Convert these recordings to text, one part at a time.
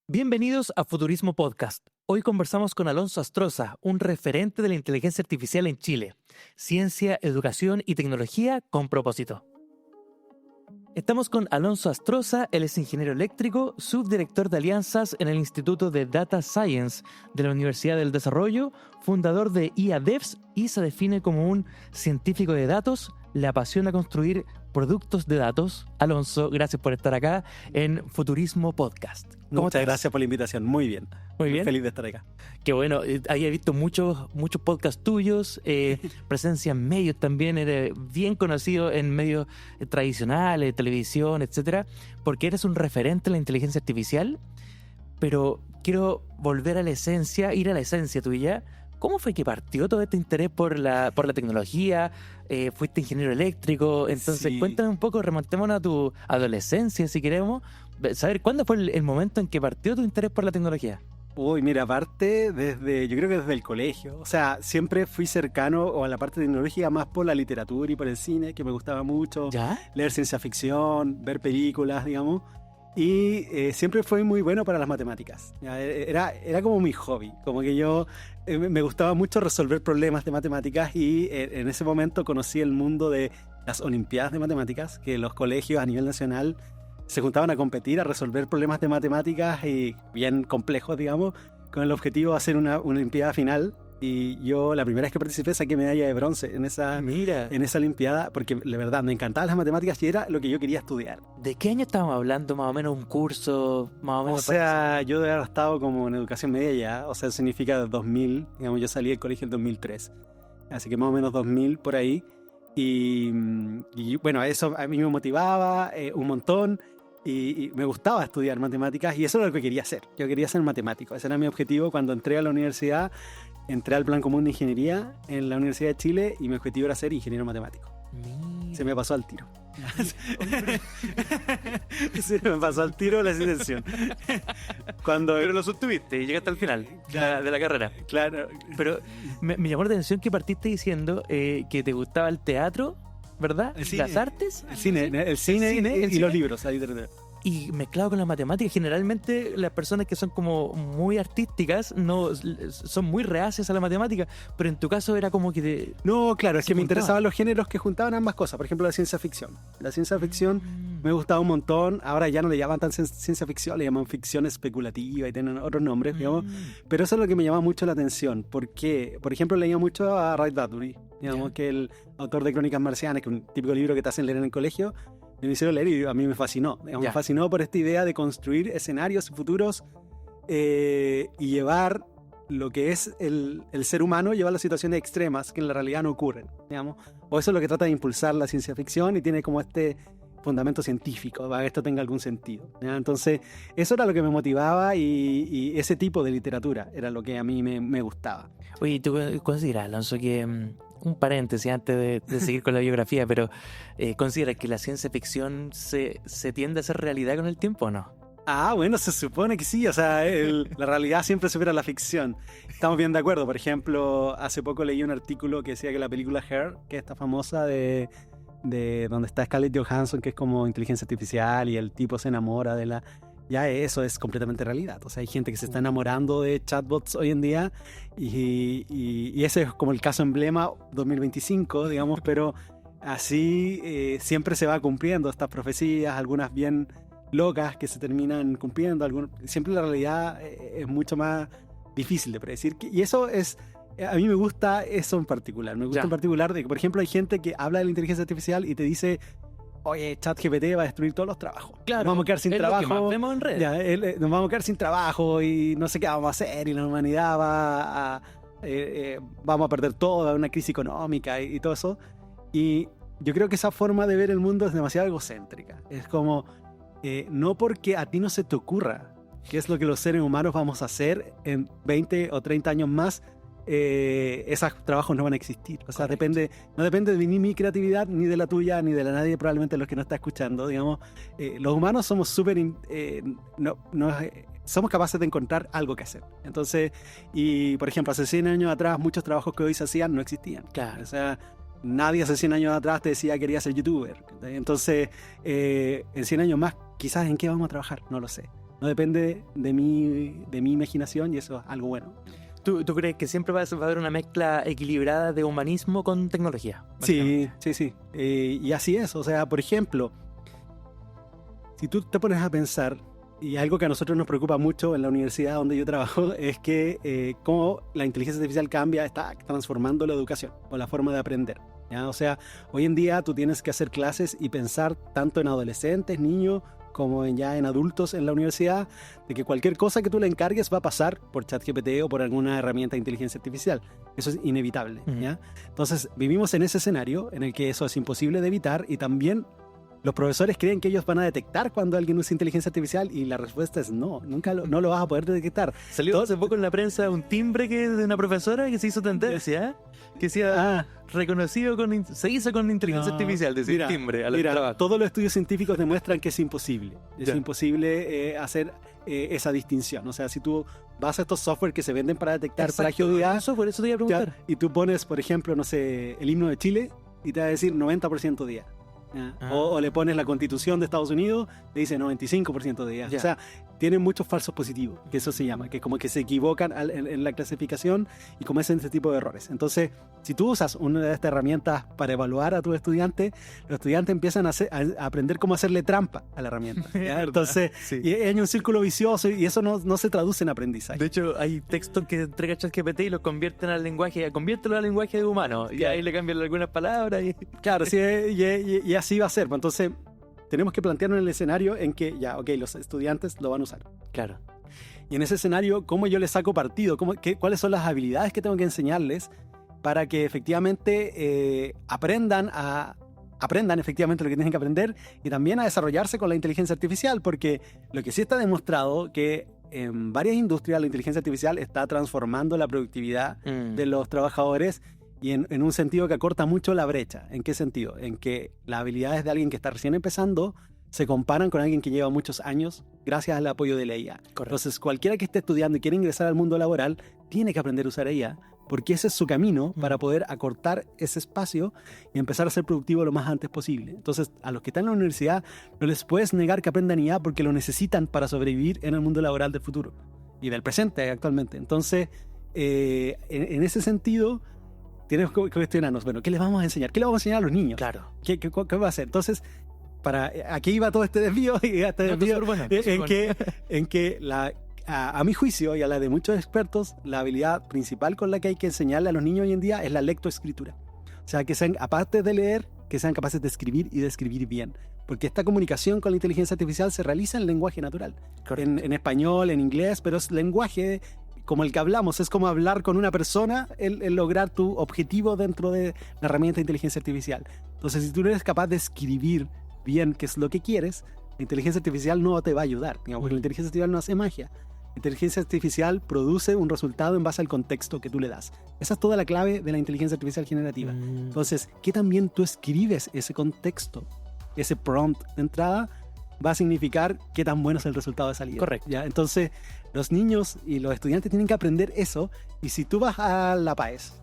Bienvenidos a Futurismo Podcast. Hoy conversamos con Alonso Astroza, un referente de la inteligencia artificial en Chile. Ciencia, educación y tecnología con propósito. Estamos con Alonso Astroza, él es ingeniero eléctrico, subdirector de alianzas en el Instituto de Data Science de la Universidad del Desarrollo, fundador de IA Devs y se define como un científico de datos. Le apasiona construir productos de datos. Alonso, gracias por estar acá en Futurismo Podcast. Muchas gracias por la invitación. Muy bien. Muy bien. Feliz de estar acá. Qué bueno. Había visto muchos podcasts tuyos, presencia en medios también. Eres bien conocido en medios tradicionales, televisión, etcétera, porque eres un referente en la inteligencia artificial. Pero quiero volver a la esencia, ir a la esencia tuya. ¿Cómo fue que partió todo este interés por la tecnología? Fuiste ingeniero eléctrico, entonces Sí. Cuéntame un poco, remontémonos a tu adolescencia, si queremos, saber cuándo fue el momento en que partió tu interés por la tecnología. Uy, mira, aparte yo creo que desde el colegio. O sea, siempre fui cercano a la parte tecnológica más por la literatura y por el cine, que me gustaba mucho. ¿Ya? Leer ciencia ficción, ver películas, digamos. Y siempre fui muy bueno para las matemáticas. Ya, era como mi hobby. Como que yo me gustaba mucho resolver problemas de matemáticas y en ese momento conocí el mundo de las Olimpiadas de Matemáticas, que los colegios a nivel nacional se juntaban a competir, a resolver problemas de matemáticas y bien complejos, digamos, con el objetivo de hacer una Olimpiada final. Y yo, la primera vez que participé, saqué medalla de bronce en esa Mira, Olimpiada, porque la verdad me encantaban las matemáticas y era lo que yo quería estudiar. ¿de qué año estábamos hablando? Más o menos un curso, más o O menos. sea, yo de haber estado como en educación media ya, o sea, significa 2000, digamos, yo salí del colegio en 2003, así que más o menos 2000 por ahí. Y bueno, eso a mí me motivaba un montón y me gustaba estudiar matemáticas y eso era lo que quería hacer. Yo quería ser matemático, ese era mi objetivo cuando entré a la universidad. Entré al plan común de ingeniería en la Universidad de Chile y mi objetivo era ser ingeniero matemático. Mira. Se me pasó al tiro. Se me pasó al tiro la situación. Pero lo sostuviste y llegaste al final de la carrera. Claro. Pero me llamó la atención que partiste diciendo que te gustaba el teatro, ¿verdad? El cine. Las artes. El cine y cine. los libros, la literatura. Y mezclado con las matemáticas, generalmente las personas que son como muy artísticas no son muy reacias a la matemática, pero en tu caso era como que No, claro, es Se que me juntaba. interesaban los géneros que juntaban ambas cosas. Por ejemplo, la ciencia ficción. La ciencia ficción me gustaba un montón. Ahora ya no le llaman tan ciencia ficción, le llaman ficción especulativa y tienen otros nombres, digamos. Pero eso es lo que me llamaba mucho la atención. Porque, por ejemplo, leía mucho a Ray Bradbury, digamos, Ya. que el autor de Crónicas Marcianas, que es un típico libro que te hacen leer en el colegio. Me hicieron leer y a mí me fascinó. Digamos, Ya. me fascinó por esta idea de construir escenarios futuros y llevar lo que es el ser humano, llevar las situaciones extremas que en la realidad no ocurren, digamos. O eso es lo que trata de impulsar la ciencia ficción y tiene como este fundamento científico para que esto tenga algún sentido, ¿ya? Entonces, eso era lo que me motivaba y ese tipo de literatura era lo que a mí me gustaba. Oye, ¿tú consideras, Alonso, que un paréntesis antes de seguir con la biografía, pero consideras que la ciencia ficción se tiende a hacer realidad con el tiempo o no? Ah, bueno, se supone que sí, o sea, la realidad siempre supera la ficción. Estamos bien de acuerdo. Por ejemplo, hace poco leí un artículo que decía que la película Her, que es esta famosa de donde está Scarlett Johansson, que es como inteligencia artificial y el tipo se enamora de la... Ya eso es completamente realidad. O sea, hay gente que se está enamorando de chatbots hoy en día y ese es como el caso emblema 2025, digamos, pero así siempre se va cumpliendo estas profecías, algunas bien locas que se terminan cumpliendo. Siempre la realidad es mucho más difícil de predecir. Y eso es... A mí me gusta eso en particular. Me gusta Ya. en particular de que, por ejemplo, hay gente que habla de la inteligencia artificial y te dice, oye, ChatGPT va a destruir todos los trabajos. Nos vamos a quedar sin es lo que trabajo. más vemos en redes. Ya, nos vamos a quedar sin trabajo y no sé qué vamos a hacer y la humanidad vamos a perder todo, una crisis económica y todo eso. Y yo creo que esa forma de ver el mundo es demasiado egocéntrica. Es como, no porque a ti no se te ocurra qué es lo que los seres humanos vamos a hacer en 20 o 30 años más, esos trabajos no van a existir. O sea, no depende de ni mi creatividad, ni de la tuya, ni de la nadie, probablemente de los que no está escuchando. Digamos, los humanos somos somos capaces de encontrar algo que hacer. Entonces, y por ejemplo, hace 100 años atrás, muchos trabajos que hoy se hacían no existían. Claro. O sea, nadie hace 100 años atrás te decía que quería ser youtuber. Entonces, en 100 años más, quizás en qué vamos a trabajar, no lo sé. no depende de mi imaginación, y eso es algo bueno. ¿Tú crees que siempre va a haber una mezcla equilibrada de humanismo con tecnología? Sí. Y así es. O sea, por ejemplo, si tú te pones a pensar, y algo que a nosotros nos preocupa mucho en la universidad donde yo trabajo, es que cómo la inteligencia artificial está transformando la educación o la forma de aprender, ¿ya? O sea, hoy en día tú tienes que hacer clases y pensar tanto en adolescentes, niños, como ya en adultos en la universidad, de que cualquier cosa que tú le encargues va a pasar por ChatGPT o por alguna herramienta de inteligencia artificial. Eso es inevitable, ¿ya? Entonces, vivimos en ese escenario en el que eso es imposible de evitar, y también los profesores creen que ellos van a detectar cuando alguien usa inteligencia artificial, y la respuesta es no, no lo vas a poder detectar. Salió hace poco en la prensa un timbre de una profesora que se hizo tendencia, que decía reconocido se hizo con inteligencia artificial, decir timbre al trabajo. Todos los estudios científicos demuestran que es imposible. Es imposible hacer esa distinción. O sea, si tú vas a estos software que se venden para detectar plagio de IA, por eso te iba a preguntar. Y tú pones, por ejemplo, no sé, el himno de Chile, y te va a decir 90% de IA. O le pones la Constitución de Estados Unidos, te dice 95% de IA. O sea, tienen muchos falsos positivos, que eso se llama, que como que se equivocan en la clasificación y cometen este tipo de errores. Entonces, si tú usas una de estas herramientas para evaluar a tus estudiantes, los estudiantes empiezan a aprender cómo hacerle trampa a la herramienta, ¿ya? Entonces, y hay un círculo vicioso, y eso no se traduce en aprendizaje. De hecho, hay textos que entrega ChatGPT y los convierten al lenguaje, conviértelo al lenguaje de humano, y ahí le cambian algunas palabras. Claro, sí, y así va a ser. Entonces, tenemos que plantearnos en el escenario en que los estudiantes lo van a usar. Claro. Y en ese escenario, ¿cómo yo les saco partido? ¿Cuáles son las habilidades que tengo que enseñarles para que efectivamente aprendan efectivamente lo que tienen que aprender, y también a desarrollarse con la inteligencia artificial? Porque lo que sí está demostrado que en varias industrias la inteligencia artificial está transformando la productividad de los trabajadores, y en un sentido que acorta mucho la brecha. ¿En qué sentido? En que las habilidades de alguien que está recién empezando se comparan con alguien que lleva muchos años gracias al apoyo de la IA. Correcto. Entonces, cualquiera que esté estudiando y quiere ingresar al mundo laboral tiene que aprender a usar IA, porque ese es su camino para poder acortar ese espacio y empezar a ser productivo lo más antes posible. Entonces, a los que están en la universidad no les puedes negar que aprendan IA, porque lo necesitan para sobrevivir en el mundo laboral del futuro y del presente actualmente. Entonces, en ese sentido, tienes que cuestionarnos, bueno, ¿qué les vamos a enseñar? ¿Qué les vamos a enseñar a los niños? Claro. ¿Qué va a hacer? Entonces, aquí iba todo este desvío, en que a mi juicio y a la de muchos expertos, la habilidad principal con la que hay que enseñarle a los niños hoy en día es la lectoescritura. O sea, que sean, aparte de leer, que sean capaces de escribir, y de escribir bien. Porque esta comunicación con la inteligencia artificial se realiza en lenguaje natural. En español, en inglés, pero es lenguaje como el que hablamos. Es como hablar con una persona, el lograr tu objetivo dentro de la herramienta de inteligencia artificial. Entonces, si tú no eres capaz de escribir bien qué es lo que quieres, la inteligencia artificial no te va a ayudar, digamos, porque la inteligencia artificial no hace magia. La inteligencia artificial produce un resultado en base al contexto que tú le das. Esa es toda la clave de la inteligencia artificial generativa. Entonces, ¿qué también tú escribes ese contexto, ese prompt de entrada, va a significar qué tan bueno es el resultado de salida? Correcto. ¿Ya? Entonces, los niños y los estudiantes tienen que aprender eso. Y si tú vas a la PAES,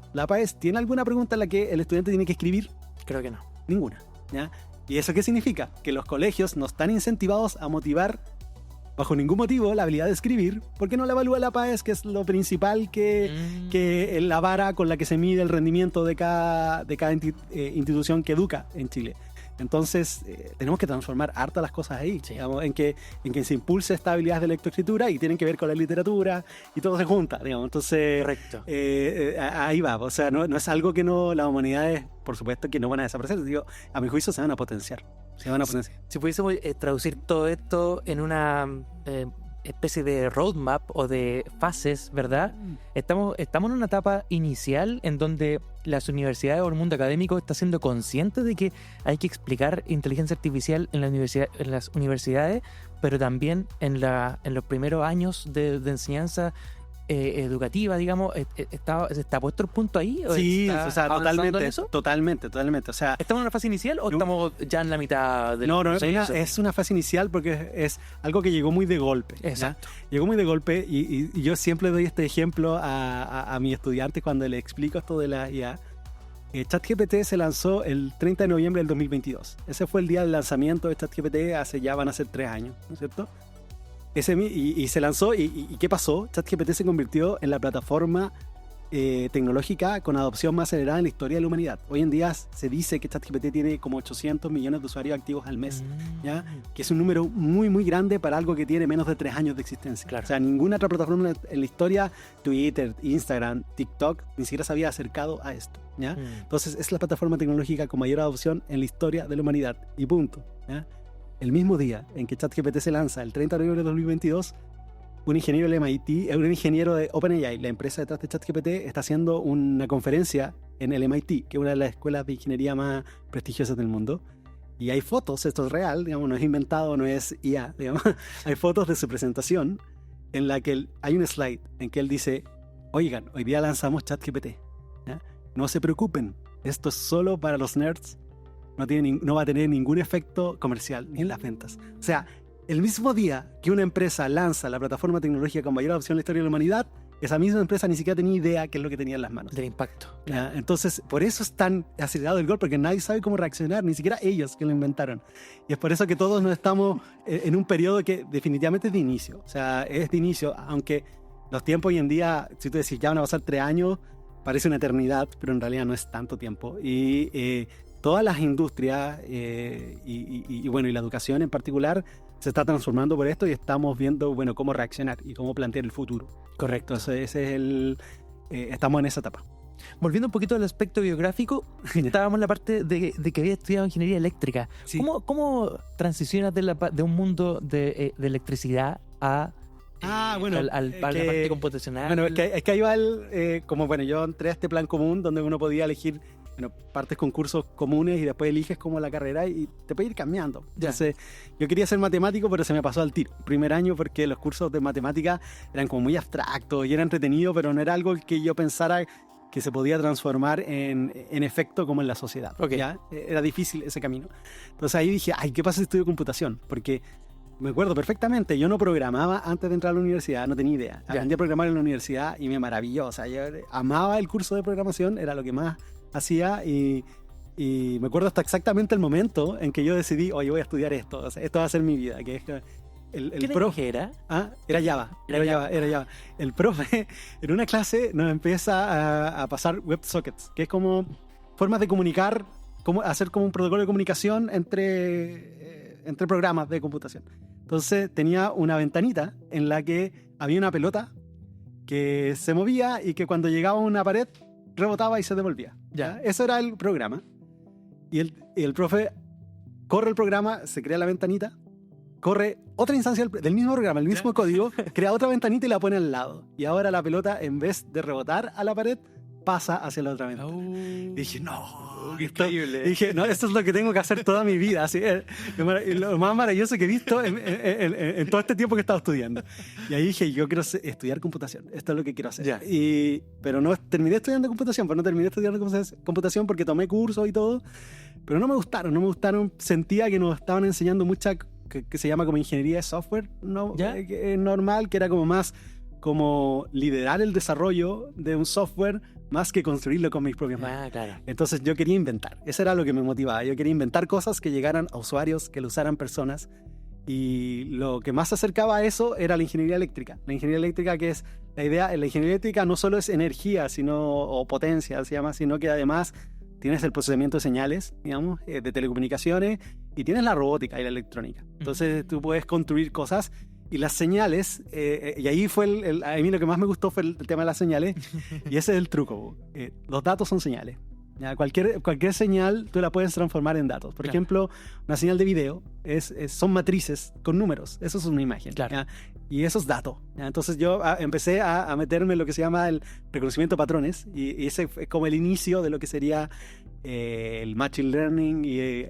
¿tiene alguna pregunta en la que el estudiante tiene que escribir? Creo que no. Ninguna, ¿ya? ¿Y eso qué significa? Que los colegios no están incentivados a motivar bajo ningún motivo la habilidad de escribir, porque no la evalúa la PAES, que es lo principal, que la vara con la que se mide el rendimiento de cada institución que educa en Chile. Entonces, tenemos que transformar harta las cosas ahí, digamos, en que se impulse esta habilidad de lectoescritura, y tienen que ver con la literatura, y todo se junta, digamos. Entonces, correcto. Ahí va. O sea, no es algo que las humanidades, por supuesto, que no van a desaparecer. Digo, a mi juicio se van a potenciar. Si pudiésemos traducir todo esto en una especie de roadmap o de fases, ¿verdad? Estamos en una etapa inicial en donde las universidades o el mundo académico está siendo consciente de que hay que explicar inteligencia artificial en las universidades, pero también en los primeros años de enseñanza educativa, digamos. ¿Está puesto el punto ahí? Sí, o sea, totalmente. O sea, ¿estamos en una fase inicial o estamos ya en la mitad del proceso? Es una fase inicial, porque es algo que llegó muy de golpe. Exacto. ¿Ya? Llegó muy de golpe, y yo siempre doy este ejemplo a mis estudiantes cuando les explico esto de la IA. ChatGPT se lanzó el 30 de noviembre del 2022. Ese fue el día del lanzamiento de ChatGPT, van a ser 3 años, ¿no es cierto? Y se lanzó, y ¿qué pasó? ChatGPT se convirtió en la plataforma tecnológica con adopción más acelerada en la historia de la humanidad. Hoy en día se dice que ChatGPT tiene como 800 millones de usuarios activos al mes, ¿ya? Que es un número muy, muy grande para algo que tiene menos de 3 años de existencia. Claro. O sea, ninguna otra plataforma en la historia, Twitter, Instagram, TikTok, ni siquiera se había acercado a esto, ¿ya? Entonces, es la plataforma tecnológica con mayor adopción en la historia de la humanidad. Y punto, ¿ya? El mismo día en que ChatGPT se lanza, el 30 de noviembre de 2022, un ingeniero del MIT, un ingeniero de OpenAI, la empresa detrás de ChatGPT, está haciendo una conferencia en el MIT, que es una de las escuelas de ingeniería más prestigiosas del mundo. Y hay fotos, esto es real, digamos, no es inventado, no es IA, digamos. Hay fotos de su presentación en la que hay un slide en que él dice: oigan, hoy día lanzamos ChatGPT, ¿ya? No se preocupen, esto es solo para los nerds, no va a tener ningún efecto comercial en las ventas. O sea, el mismo día que una empresa lanza la plataforma tecnológica con mayor adopción en la historia de la humanidad, esa misma empresa ni siquiera tenía idea qué es lo que tenía en las manos. Del impacto. ¿Ya? Entonces, por eso es tan acelerado el gol, porque nadie sabe cómo reaccionar, ni siquiera ellos que lo inventaron. Y es por eso que todos nos estamos en un periodo que definitivamente es de inicio. O sea, es de inicio, aunque los tiempos hoy en día, si tú decís ya van a pasar 3 años, parece una eternidad, pero en realidad no es tanto tiempo. Y todas las industrias y la educación en particular se está transformando por esto, y estamos viendo, bueno, cómo reaccionar y cómo plantear el futuro. Correcto. Entonces ese es estamos en esa etapa. Volviendo un poquito al aspecto biográfico, estábamos en la parte de que había estudiado ingeniería eléctrica. Sí. ¿Cómo transicionas de un mundo de electricidad a a la parte computacional? Bueno, es que ahí va yo entré a este plan común donde uno podía elegir, partes con cursos comunes y después eliges como la carrera y te puede ir cambiando. Entonces, yo quería ser matemático, pero se me pasó al tiro. Primer año, porque los cursos de matemática eran como muy abstractos y era entretenido, pero no era algo que yo pensara que se podía transformar en efecto como en la sociedad. Okay. ¿Ya? Era difícil ese camino. Entonces ahí dije, ¿qué pasa si estudio computación? Porque me acuerdo perfectamente, yo no programaba antes de entrar a la universidad, no tenía idea. Aprendí a programar en la universidad y me maravilló. O sea, yo amaba el curso de programación, era lo que más hacía, y me acuerdo hasta exactamente el momento en que yo decidí, oye, voy a estudiar esto, o sea, esto va a ser mi vida, que es ¿Qué profe era? Era Java. El profe en una clase nos empieza a pasar WebSockets, que es como formas de comunicar, hacer como un protocolo de comunicación entre programas de computación. Entonces tenía una ventanita en la que había una pelota que se movía y que cuando llegaba a una pared rebotaba y se devolvía. ¿Ya? Eso era el programa. Y el profe corre el programa, se crea la ventanita, corre otra instancia del mismo programa, el mismo código, crea otra ventanita y la pone al lado. Y ahora la pelota, en vez de rebotar a la pared, pasa hacia la otra ventana. Y dije, increíble. Dije, no, esto es lo que tengo que hacer toda mi vida. Así, lo más maravilloso que he visto en todo este tiempo que he estado estudiando. Y ahí dije, yo quiero estudiar computación. Esto es lo que quiero hacer. Pero no terminé estudiando computación, computación porque tomé cursos y todo, pero no me gustaron. Sentía que nos estaban enseñando mucha que se llama como ingeniería de software, normal, que era como más como liderar el desarrollo de un software más que construirlo con mis propias manos. Claro. Entonces yo quería inventar. Eso era lo que me motivaba. Yo quería inventar cosas que llegaran a usuarios, que lo usaran personas. Y lo que más se acercaba a eso era la ingeniería eléctrica. La ingeniería eléctrica, que es la idea, la ingeniería eléctrica no solo es energía o potencia, se llama, sino que además tienes el procesamiento de señales, digamos, de telecomunicaciones, y tienes la robótica y la electrónica. Entonces tú puedes construir cosas. Y las señales, y ahí fue a mí lo que más me gustó fue el tema de las señales, y ese es el truco. Los datos son señales. ¿Ya? Cualquier señal tú la puedes transformar en datos. Por ejemplo, una señal de video son matrices con números. Eso es una imagen. ¿Ya? Y eso es datos. ¿Ya? Entonces yo empecé a meterme en lo que se llama el reconocimiento de patrones, y ese fue como el inicio de lo que sería el machine learning y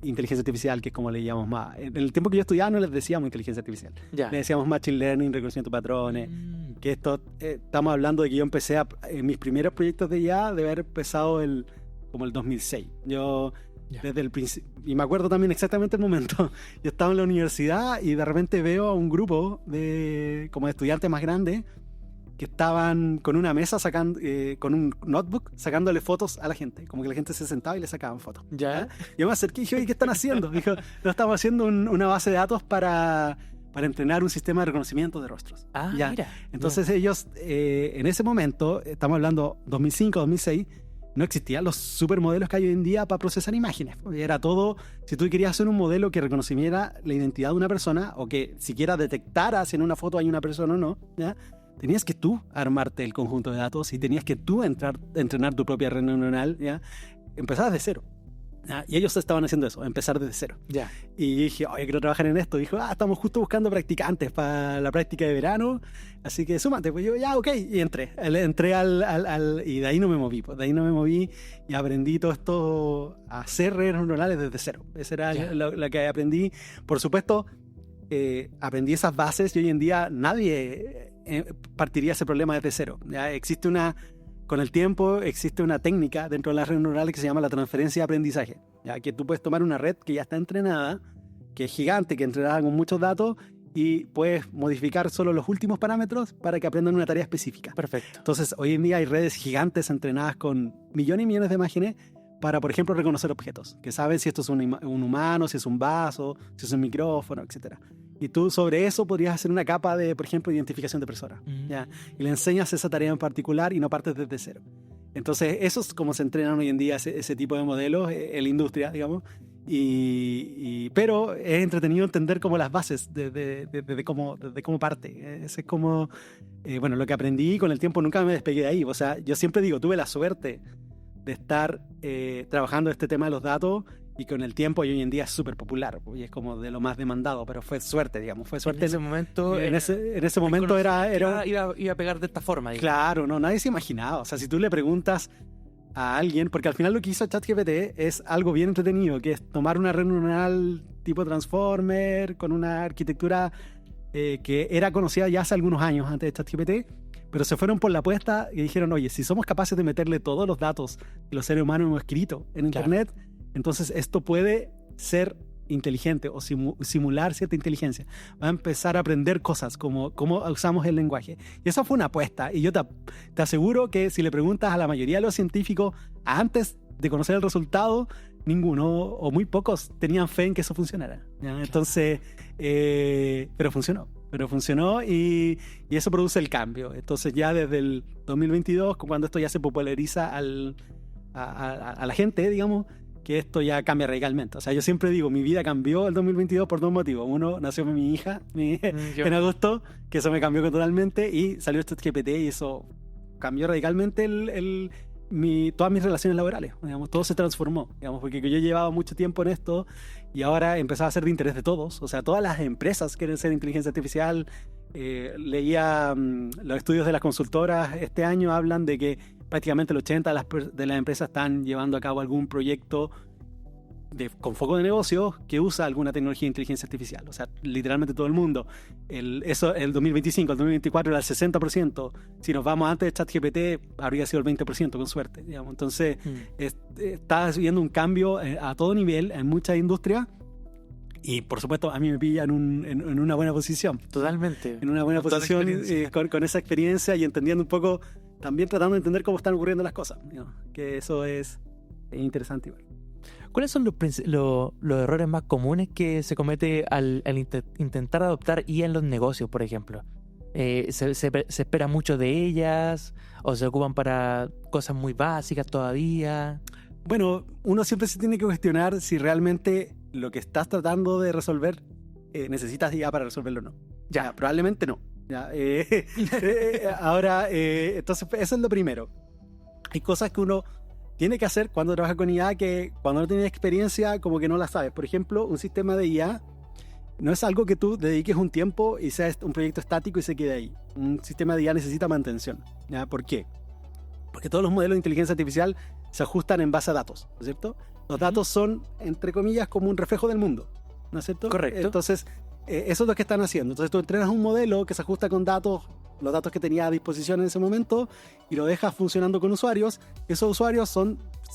inteligencia artificial, que es como le llamamos más. En el tiempo que yo estudiaba no les decíamos inteligencia artificial. Le decíamos machine learning, reconocimiento de patrones. Que esto, estamos hablando de que yo empecé en mis primeros proyectos de IA, de haber empezado como el 2006. Yo desde el principio, y me acuerdo también exactamente el momento, yo estaba en la universidad y de repente veo a un grupo como de estudiantes más grandes que estaban con una mesa con un notebook sacándole fotos a la gente, como que la gente se sentaba y le sacaban fotos. ¿Ya? Yo me acerqué y dije, oye, ¿qué están haciendo? Dijo, no, estamos haciendo una base de datos para para entrenar un sistema de reconocimiento de rostros. ¿ya? Mira. Entonces ellos, en ese momento, estamos hablando 2005, 2006, no existían los supermodelos que hay hoy en día para procesar imágenes. Era todo, si tú querías hacer un modelo que reconociera la identidad de una persona o que siquiera detectara si en una foto hay una persona o no, ¿ya? Tenías que tú armarte el conjunto de datos y tenías que tú entrenar tu propia red neuronal, ¿ya? Empezabas de cero. ¿Ya? Y ellos estaban haciendo eso, empezar desde cero. Ya. Y dije, oye, quiero trabajar en esto. Dijo, estamos justo buscando practicantes para la práctica de verano, así que súmate. Pues yo, ya, ok, y entré y de ahí no me moví. Pues de ahí no me moví y aprendí todo esto, a hacer redes neuronales desde cero. Esa era lo que aprendí. Por supuesto, aprendí esas bases y hoy en día nadie partiría ese problema desde cero. ¿Ya? Con el tiempo existe una técnica dentro de las redes neuronales que se llama la transferencia de aprendizaje, ¿ya? Que tú puedes tomar una red que ya está entrenada, que es gigante, que entrenada con muchos datos, y puedes modificar solo los últimos parámetros para que aprendan una tarea específica. Perfecto. Entonces, hoy en día hay redes gigantes entrenadas con millones y millones de imágenes para, por ejemplo, reconocer objetos, que saben si esto es un humano, si es un vaso, si es un micrófono, etc. Y tú sobre eso podrías hacer una capa de, por ejemplo, identificación de persona. ¿Ya? Y le enseñas esa tarea en particular y no partes desde cero. Entonces, eso es como se entrenan hoy en día ese tipo de modelos en la industria, digamos. Pero es entretenido entender como las bases de cómo parte. Ese es como, bueno, lo que aprendí con el tiempo. Nunca me despegué de ahí. O sea, yo siempre digo, tuve la suerte de estar trabajando este tema de los datos, y con el tiempo y hoy en día es súper popular y es como de lo más demandado, pero fue suerte, digamos, fue suerte. En ese momento, en ese momento iba a pegar de esta forma, digamos. Claro, no, nadie se imaginaba. O sea, si tú le preguntas a alguien, porque al final lo que hizo ChatGPT es algo bien entretenido, que es tomar una red neuronal tipo Transformer con una arquitectura que era conocida ya hace algunos años antes de ChatGPT, pero se fueron por la apuesta y dijeron, oye, si somos capaces de meterle todos los datos que los seres humanos hemos escrito en Internet, entonces esto puede ser inteligente o simular cierta inteligencia. Va a empezar a aprender cosas como cómo usamos el lenguaje. Y esa fue una apuesta. Y yo te aseguro que si le preguntas a la mayoría de los científicos antes de conocer el resultado, ninguno o muy pocos tenían fe en que eso funcionara. ¿Ya? Entonces, pero funcionó y eso produce el cambio. Entonces ya desde el 2022, cuando esto ya se populariza a la gente, digamos, que esto ya cambia radicalmente. O sea, yo siempre digo, mi vida cambió el 2022 por dos motivos. Uno, nació mi hija en agosto, que eso me cambió totalmente, y salió este GPT y eso cambió radicalmente todas mis relaciones laborales. Digamos, todo se transformó, digamos, porque yo llevaba mucho tiempo en esto y ahora empezaba a ser de interés de todos. O sea, todas las empresas quieren ser inteligencia artificial. Leía los estudios de las consultoras este año hablan de que prácticamente el 80% de las empresas están llevando a cabo algún proyecto con foco de negocio que usa alguna tecnología de inteligencia artificial. O sea, literalmente todo el mundo. El 2025, el 2024 era el 60%. Si nos vamos antes de ChatGPT, habría sido el 20% con suerte, digamos. Entonces, está viendo un cambio a todo nivel en muchas industrias. Y por supuesto, a mí me pilla en una buena posición. Totalmente. En una buena posición con esa experiencia y entendiendo un poco, también tratando de entender cómo están ocurriendo las cosas. ¿No? Que eso es interesante igual. ¿Cuáles son los errores más comunes que se comete al intentar adoptar IA en los negocios, por ejemplo? ¿Se espera mucho de ellas o se ocupan para cosas muy básicas todavía? Bueno, uno siempre se tiene que cuestionar si realmente lo que estás tratando de resolver necesitas IA para resolverlo o no. Ya, probablemente no. Ya, ahora, entonces eso es lo primero. Hay cosas que uno tiene que hacer cuando trabaja con IA que cuando no tienes experiencia como que no las sabes. Por ejemplo, un sistema de IA no es algo que tú dediques un tiempo y sea un proyecto estático y se quede ahí. Un sistema de IA necesita mantención. ¿Ya? ¿Por qué? Porque todos los modelos de inteligencia artificial se ajustan en base a datos, ¿no es cierto? Los datos son, entre comillas, como un reflejo del mundo, ¿no es cierto? Correcto. Entonces, eso es lo que están haciendo. Entonces tú entrenas un modelo que se ajusta con datos, los datos que tenía a disposición en ese momento, y lo dejas funcionando con usuarios. Esos usuarios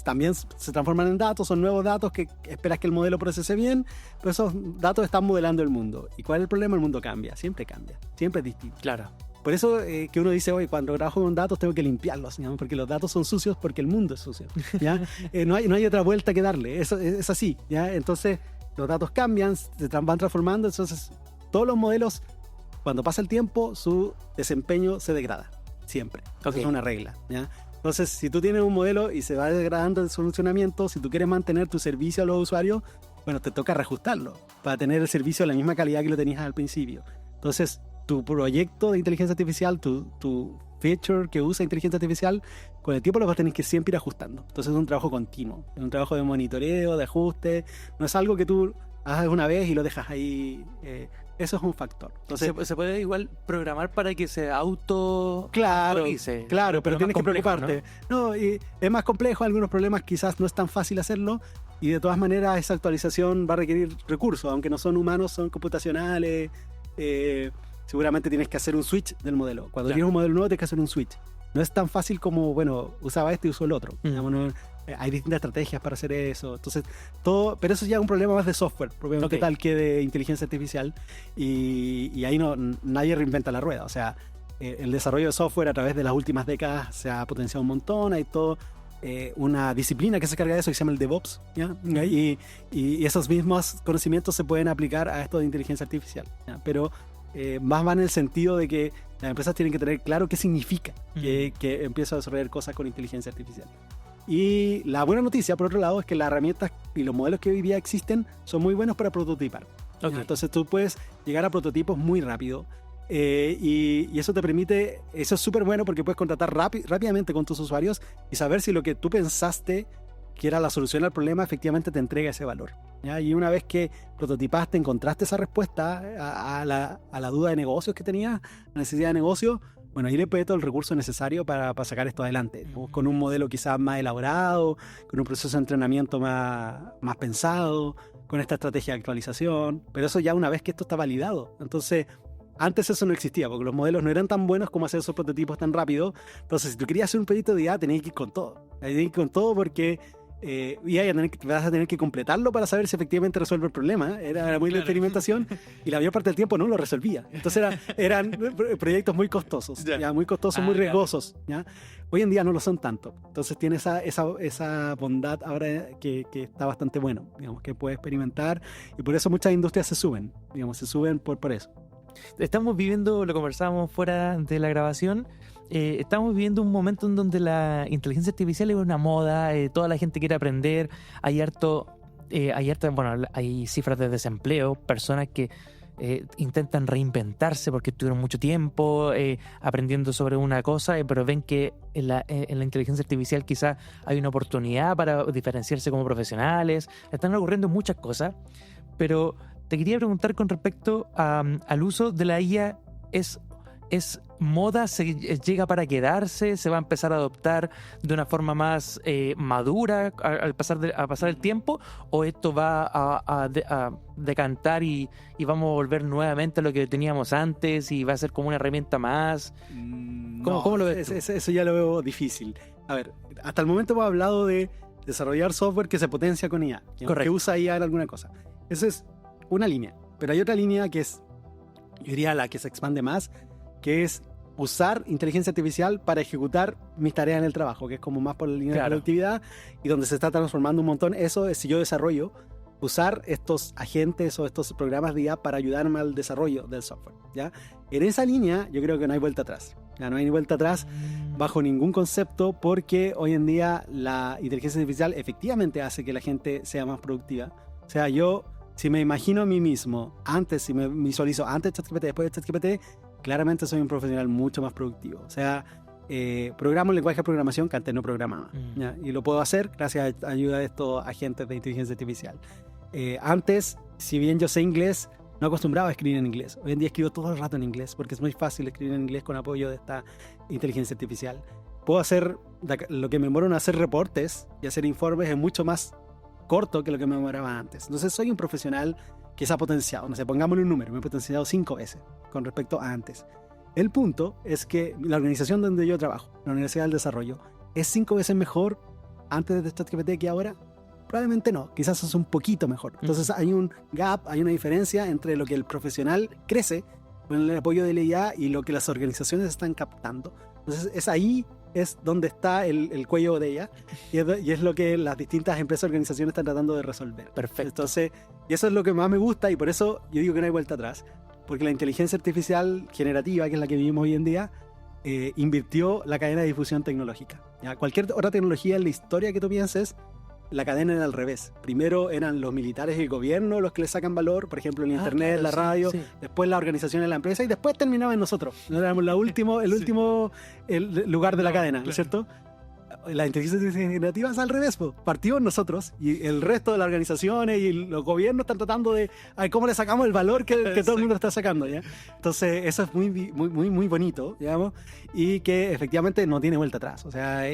también se transforman en datos, son nuevos datos que esperas que el modelo procese bien, pero esos datos están modelando el mundo. ¿Y cuál es el problema? El mundo cambia, siempre es distinto. Claro. Por eso que uno dice, oye, cuando trabajo con datos tengo que limpiarlos, digamos, porque los datos son sucios porque el mundo es sucio, ¿ya? No hay otra vuelta que darle, eso es así, ¿ya? Entonces los datos cambian, van transformando, entonces todos los modelos, cuando pasa el tiempo, su desempeño se degrada. Siempre. Okay. Es una regla, ¿ya? Entonces, si tú tienes un modelo y se va degradando el funcionamiento, si tú quieres mantener tu servicio a los usuarios, bueno, te toca reajustarlo para tener el servicio de la misma calidad que lo tenías al principio. Entonces, tu proyecto de inteligencia artificial, tu feature que usa inteligencia artificial, con el tiempo lo vas a tener que siempre ir ajustando. Entonces, es un trabajo continuo, es un trabajo de monitoreo, de ajuste. No es algo que tú hagas una vez y lo dejas ahí. Eso es un factor. Entonces, se puede igual programar para que se auto... Claro, autorice, pero tienes que complejo, preocuparte. ¿No? Y es más complejo, algunos problemas quizás no es tan fácil hacerlo, y de todas maneras esa actualización va a requerir recursos, aunque no son humanos, son computacionales. Seguramente tienes que hacer un switch del modelo. Cuando tienes un modelo nuevo tienes que hacer un switch. No es tan fácil como, bueno, usaba este y usó el otro. Digamos, no, hay distintas estrategias para hacer eso. Entonces, pero eso ya es un problema más de software, propiamente tal que de inteligencia artificial. Y ahí nadie reinventa la rueda. O sea, el desarrollo de software a través de las últimas décadas se ha potenciado un montón. Hay todo una disciplina que se carga de eso que se llama el DevOps, ¿ya? Y esos mismos conocimientos se pueden aplicar a esto de inteligencia artificial, ¿ya? Pero más va en el sentido de que las empresas tienen que tener claro qué significa que empieza a desarrollar cosas con inteligencia artificial. Y la buena noticia, por otro lado, es que las herramientas y los modelos que hoy día existen son muy buenos para prototipar. Okay. Entonces tú puedes llegar a prototipos muy rápido. Y eso te permite, eso es súper bueno porque puedes contratar rápidamente con tus usuarios y saber si lo que tú pensaste que era la solución al problema efectivamente te entrega ese valor, ¿ya? Y una vez que prototipaste, encontraste esa respuesta a la duda de negocios que tenías, la necesidad de negocio, bueno, ahí le puedes todo el recurso necesario para sacar esto adelante, ¿no? Con un modelo quizás más elaborado, con un proceso de entrenamiento más pensado, con esta estrategia de actualización, pero eso ya una vez que esto está validado. Entonces, antes eso no existía, porque los modelos no eran tan buenos como hacer esos prototipos tan rápido. Entonces, si tú querías hacer un proyecto de IA, tenías que ir con todo. Tenías que ir con todo porque vas a tener que completarlo para saber si efectivamente resuelve el problema. Era muy de experimentación y la mayor parte del tiempo no lo resolvía. Entonces eran proyectos muy costosos, ¿ya? Muy costosos, muy riesgosos, ¿ya? Hoy en día no lo son tanto. Entonces tiene esa bondad ahora que está bastante bueno, digamos, que puede experimentar, y por eso muchas industrias se suben por eso. Estamos viviendo, lo conversábamos fuera de la grabación, estamos viviendo un momento en donde la inteligencia artificial es una moda, toda la gente quiere aprender, hay cifras de desempleo, personas que intentan reinventarse porque tuvieron mucho tiempo aprendiendo sobre una cosa, pero ven que en la inteligencia artificial quizás hay una oportunidad para diferenciarse como profesionales. Están ocurriendo muchas cosas, pero te quería preguntar con respecto al uso de la IA. ¿Es moda? ¿Llega para quedarse? ¿Se va a empezar a adoptar de una forma más madura al pasar el tiempo? ¿O esto va a decantar y vamos a volver nuevamente a lo que teníamos antes y va a ser como una herramienta más? ¿Cómo lo ves tú? Eso ya lo veo difícil. A ver, hasta el momento hemos hablado de desarrollar software que se potencia con IA, que usa IA en alguna cosa. Esa es una línea, pero hay otra línea que es, yo diría, la que se expande más, que es usar inteligencia artificial para ejecutar mis tareas en el trabajo, que es como más por la línea de productividad y donde se está transformando un montón. Eso es, si yo desarrollo, usar estos agentes o estos programas de IA para ayudarme al desarrollo del software, ¿ya? En esa línea yo creo que no hay vuelta atrás. Ya no hay vuelta atrás bajo ningún concepto, porque hoy en día la inteligencia artificial efectivamente hace que la gente sea más productiva. O sea, yo, si me imagino a mí mismo antes, si me visualizo antes de ChatGPT, después de ChatGPT, claramente soy un profesional mucho más productivo. O sea, programo un lenguaje de programación que antes no programaba, ¿ya? Y lo puedo hacer gracias a la ayuda de estos agentes de inteligencia artificial. Antes, si bien yo sé inglés, no acostumbraba a escribir en inglés. Hoy en día escribo todo el rato en inglés porque es muy fácil escribir en inglés con apoyo de esta inteligencia artificial. Puedo hacer lo que me demoro en hacer reportes y hacer informes, es mucho más corto que lo que me demoraba antes. Entonces soy un profesional que se ha potenciado. No sé, pongámosle un número, me he potenciado 5 veces con respecto a antes. El punto es que la organización donde yo trabajo, la Universidad del Desarrollo, ¿es 5 veces mejor antes de ChatGPT que ahora? Probablemente no, quizás es un poquito mejor. Entonces hay un gap, hay una diferencia entre lo que el profesional crece con el apoyo de la IA y lo que las organizaciones están captando. Entonces ahí es donde está el cuello de ella, y es lo que las distintas empresas y organizaciones están tratando de resolver. Perfecto. Entonces, y eso es lo que más me gusta, y por eso yo digo que no hay vuelta atrás. porque la inteligencia artificial generativa, que es la que vivimos hoy en día, invirtió la cadena de difusión tecnológica. ¿Ya? Cualquier otra tecnología en la historia que tú pienses, la cadena era al revés. Primero eran los militares y el gobierno los que le sacan valor, por ejemplo, el internet, claro, la radio, sí. después las organizaciones de la empresa y después terminaba en nosotros. Éramos el último lugar de la cadena, ¿no es cierto? La inteligencia generativa es al revés, po. Partimos nosotros y el resto de las organizaciones y los gobiernos están tratando de cómo le sacamos el valor que todo el mundo está sacando, ¿ya? Entonces eso es muy bonito, digamos, y que efectivamente no tiene vuelta atrás. O sea,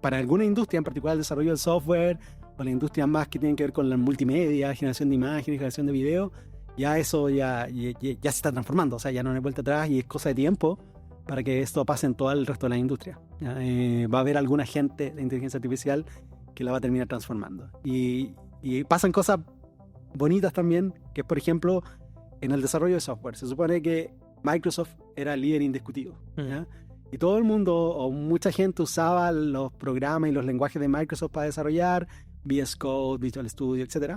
para alguna industria, en particular el desarrollo del software o las industrias más que tienen que ver con la multimedia, generación de imágenes, generación de video, ya eso ya se está transformando. O sea, ya no hay vuelta atrás y es cosa de tiempo para que esto pase en todo el resto de la industria. Va a haber alguna gente de inteligencia artificial que la va a terminar transformando. Y pasan cosas bonitas también, que por ejemplo, en el desarrollo de software. Se supone que Microsoft era el líder indiscutido, ¿ya? Y todo el mundo, o mucha gente, usaba los programas y los lenguajes de Microsoft para desarrollar, VS Code, Visual Studio, etc.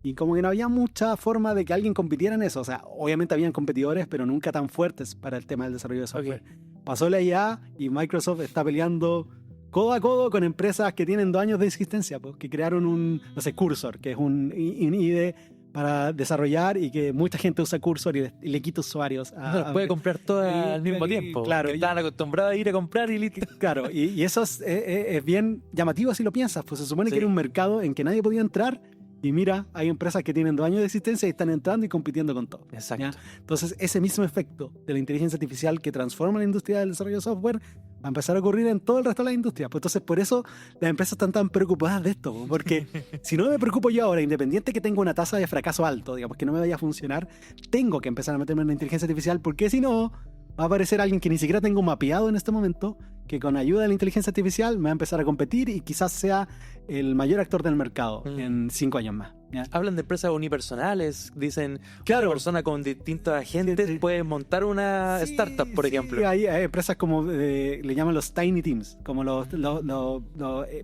Y como que no había mucha forma de que alguien compitiera en eso. O sea, obviamente habían competidores, pero nunca tan fuertes para el tema del desarrollo de software. Okay. Pasó la IA y Microsoft está peleando codo a codo con empresas que tienen 2 años de existencia, pues, que crearon un, no sé, Cursor, que es un IDE para desarrollar y que mucha gente usa Cursor y le quita usuarios. Puede comprar todo al mismo tiempo. Claro. Estaban acostumbrados a ir a comprar y listo. Claro, y eso es bien llamativo si lo piensas, pues se supone que era un mercado en que nadie podía entrar. Y mira, hay empresas que tienen 2 años de existencia y están entrando y compitiendo con todo. Exacto. ¿Ya? Entonces, ese mismo efecto de la inteligencia artificial que transforma la industria del desarrollo de software va a empezar a ocurrir en todo el resto de la industria. Pues entonces, por eso las empresas están tan preocupadas de esto. Porque si no me preocupo yo ahora, independiente que tenga una tasa de fracaso alto, digamos, que no me vaya a funcionar, tengo que empezar a meterme en la inteligencia artificial, porque si no, va a aparecer alguien que ni siquiera tengo mapeado en este momento, que con ayuda de la inteligencia artificial me va a empezar a competir y quizás sea el mayor actor del mercado en 5 años más. ¿Ya? Hablan de empresas unipersonales, dicen, claro, una persona con distintos agentes puede montar una startup, por ejemplo. Sí, hay empresas como, le llaman los tiny teams, como los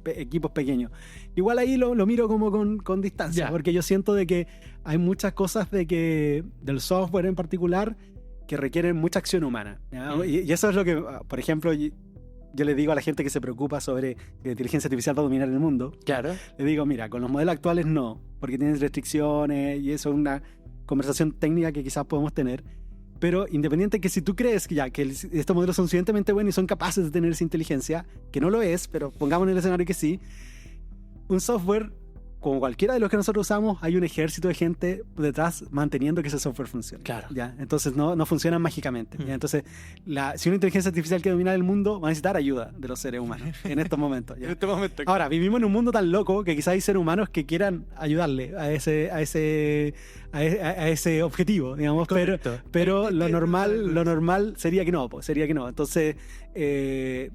equipos pequeños. Igual ahí lo miro como con distancia, porque yo siento de que hay muchas cosas del software en particular que requieren mucha acción humana. Y eso es lo que, por ejemplo, yo le digo a la gente que se preocupa sobre que la inteligencia artificial va a dominar el mundo. Claro. Le digo, mira, con los modelos actuales no, porque tienen restricciones y eso es una conversación técnica que quizás podemos tener. Pero independiente que si tú crees que estos modelos son suficientemente buenos y son capaces de tener esa inteligencia, que no lo es, pero pongamos en el escenario que sí, un software, como cualquiera de los que nosotros usamos, hay un ejército de gente detrás manteniendo que ese software funcione. Claro. ¿Ya? Entonces no funciona mágicamente. ¿Ya? Entonces, si una inteligencia artificial quiere dominar el mundo, va a necesitar ayuda de los seres humanos en estos momentos. ¿Ya? Ahora, vivimos en un mundo tan loco que quizás hay seres humanos que quieran ayudarle a ese objetivo, digamos. Pero lo normal sería que no. Entonces,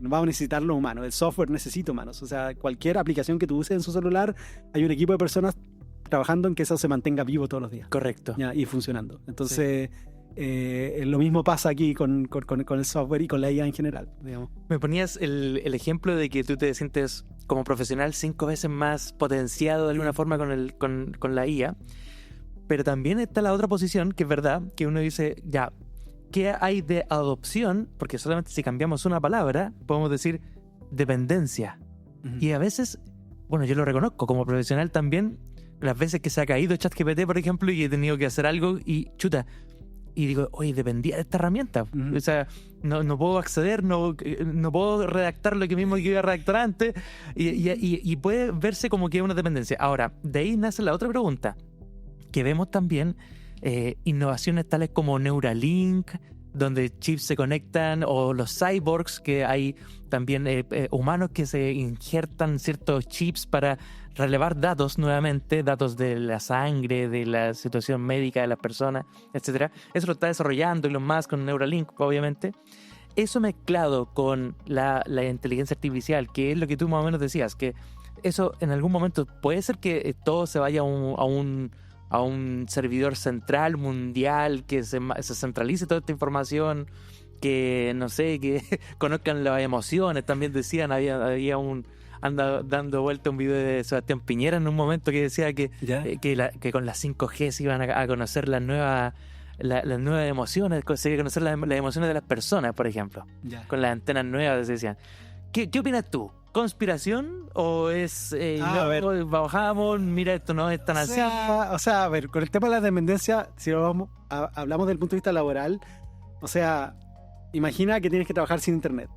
vamos a necesitar los humanos. El software necesita humanos. O sea, cualquier aplicación que tú uses en su celular, hay un equipo de personas trabajando en que eso se mantenga vivo todos los días. Correcto. ¿Ya? Y funcionando. Entonces, lo mismo pasa aquí con el software y con la IA en general, digamos. Me ponías el ejemplo de que tú te sientes como profesional 5 veces más potenciado de alguna forma con la IA, pero también está la otra posición, que es verdad, que uno dice, ya, ¿qué hay de adopción? Porque solamente si cambiamos una palabra, podemos decir dependencia. Uh-huh. Y a veces, bueno, yo lo reconozco como profesional también, las veces que se ha caído ChatGPT, por ejemplo, y he tenido que hacer algo y chuta, y digo, oye, dependía de esta herramienta. Uh-huh. O sea, no puedo acceder, no puedo redactar lo que mismo que iba a redactar antes, y puede verse como que es una dependencia. Ahora, de ahí nace la otra pregunta, que vemos también innovaciones tales como Neuralink, donde chips se conectan, o los cyborgs, que hay también humanos que se injertan ciertos chips para relevar datos nuevamente, datos de la sangre, de la situación médica de las personas, etc. Eso lo está desarrollando Elon Musk con Neuralink, obviamente. Eso mezclado con la inteligencia artificial, que es lo que tú más o menos decías, que eso en algún momento puede ser que todo se vaya a un servidor central, mundial, que se centralice toda esta información, que, no sé, que conozcan las emociones. También decían, había anda dando vuelta un video de Sebastián Piñera en un momento que decía que con las 5G se iban a conocer las las nuevas emociones, conseguir conocer las emociones de las personas, por ejemplo, con las antenas nuevas, decían. ¿Qué opinas tú? ¿Conspiración o es a ver. bajamos, mira, esto no es tan así? O sea, a ver, con el tema de la dependencia, si hablamos del punto de vista laboral, o sea, imagina que tienes que trabajar sin internet.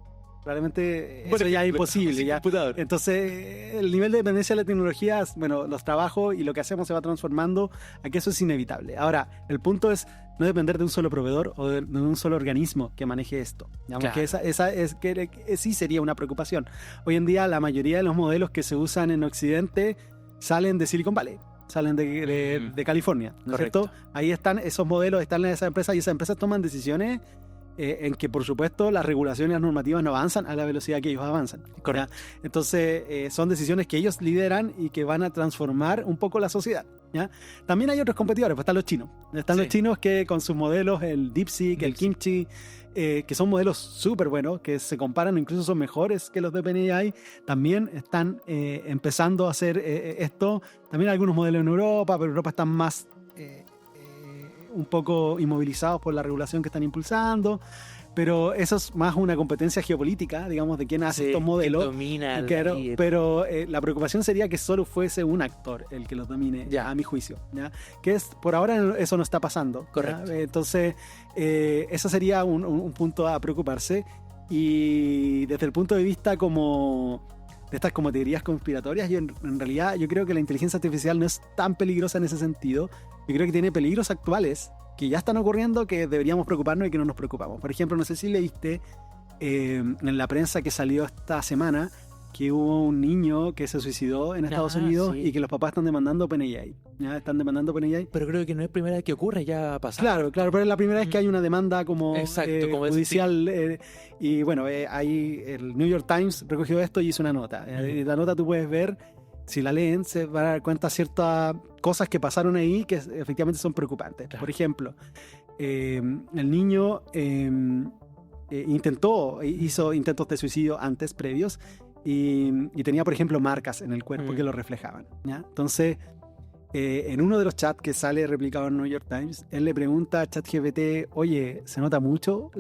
Probablemente eso ya es imposible. Ya. Entonces, el nivel de dependencia de la tecnología, bueno, los trabajos y lo que hacemos se va transformando a que eso es inevitable. Ahora, el punto es no depender de un solo proveedor o de un solo organismo que maneje esto. Digamos que esa es que sí sería una preocupación. Hoy en día, la mayoría de los modelos que se usan en Occidente salen de Silicon Valley. Salen de California, ¿no es cierto? Ahí están esos modelos, están en esas empresas y esas empresas toman decisiones en que, por supuesto, las regulaciones y las normativas no avanzan a la velocidad que ellos avanzan. ¿Ya? Entonces, son decisiones que ellos lideran y que van a transformar un poco la sociedad. ¿Ya? También hay otros competidores, pues están los chinos. Están los chinos que con sus modelos, el DeepSeek, el Kimchi, que son modelos súper buenos, que se comparan, incluso son mejores que los de OpenAI, también están empezando a hacer esto. También hay algunos modelos en Europa, pero Europa están más un poco inmovilizados por la regulación que están impulsando, pero eso es más una competencia geopolítica, digamos, de quién hace estos modelos. Domina pero la preocupación sería que solo fuese un actor el que los domine, a mi juicio, ¿ya? Que es, por ahora eso no está pasando. Correcto. Entonces, eso sería un punto a preocuparse. Y desde el punto de vista como de estas como teorías conspiratorias, yo en realidad yo creo que la inteligencia artificial no es tan peligrosa en ese sentido. Yo creo que tiene peligros actuales que ya están ocurriendo que deberíamos preocuparnos y que no nos preocupamos. Por ejemplo, no sé si leíste en la prensa que salió esta semana que hubo un niño que se suicidó en Estados Unidos y que los papás están demandando OpenAI. ¿Ya? Están demandando OpenAI. Pero creo que no es la primera vez que ocurre, ya ha pasado. Claro, pero es la primera vez que hay una demanda como judicial. Y bueno, ahí el New York Times recogió esto y hizo una nota. La nota tú puedes ver, si la leen, se van a dar cuenta ciertas cosas que pasaron ahí que efectivamente son preocupantes. Claro. Por ejemplo, el niño hizo intentos de suicidio antes, previos, y tenía, por ejemplo, marcas en el cuerpo que lo reflejaban. ¿Ya? Entonces, en uno de los chats que sale replicado en New York Times, él le pregunta a ChatGPT, oye, ¿se nota mucho?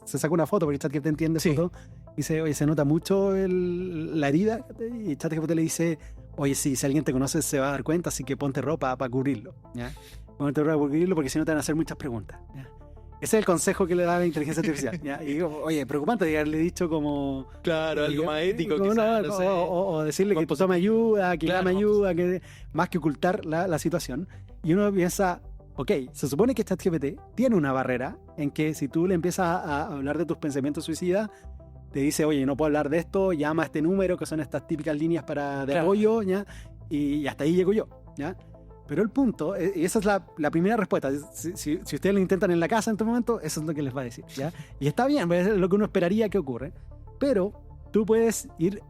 Se saca una foto, porque ChatGPT entiende foto. Dice, oye, ¿se nota mucho la herida? Y ChatGPT le dice, oye, sí, si alguien te conoce se va a dar cuenta, así que ponte ropa para cubrirlo. ¿Ya? Ponte ropa para cubrirlo porque si no te van a hacer muchas preguntas. ¿Ya? Ese es el consejo que le da la inteligencia artificial. ¿Ya? Y digo, oye, preocupante de haberle dicho como... Claro, algo más ético. O decirle que tome ayuda, que llame ayuda, que, más que ocultar la situación. Y uno piensa, ok, se supone que ChatGPT tiene una barrera en que si tú le empiezas a hablar de tus pensamientos suicidas, te dice, oye, no puedo hablar de esto, llama a este número, que son estas típicas líneas de apoyo, ¿ya? Y hasta ahí llego yo, ¿ya? Pero el punto, y esa es la primera respuesta, si ustedes lo intentan en la casa en este momento, eso es lo que les va a decir, ¿ya? Y está bien, es lo que uno esperaría que ocurra, pero tú puedes ir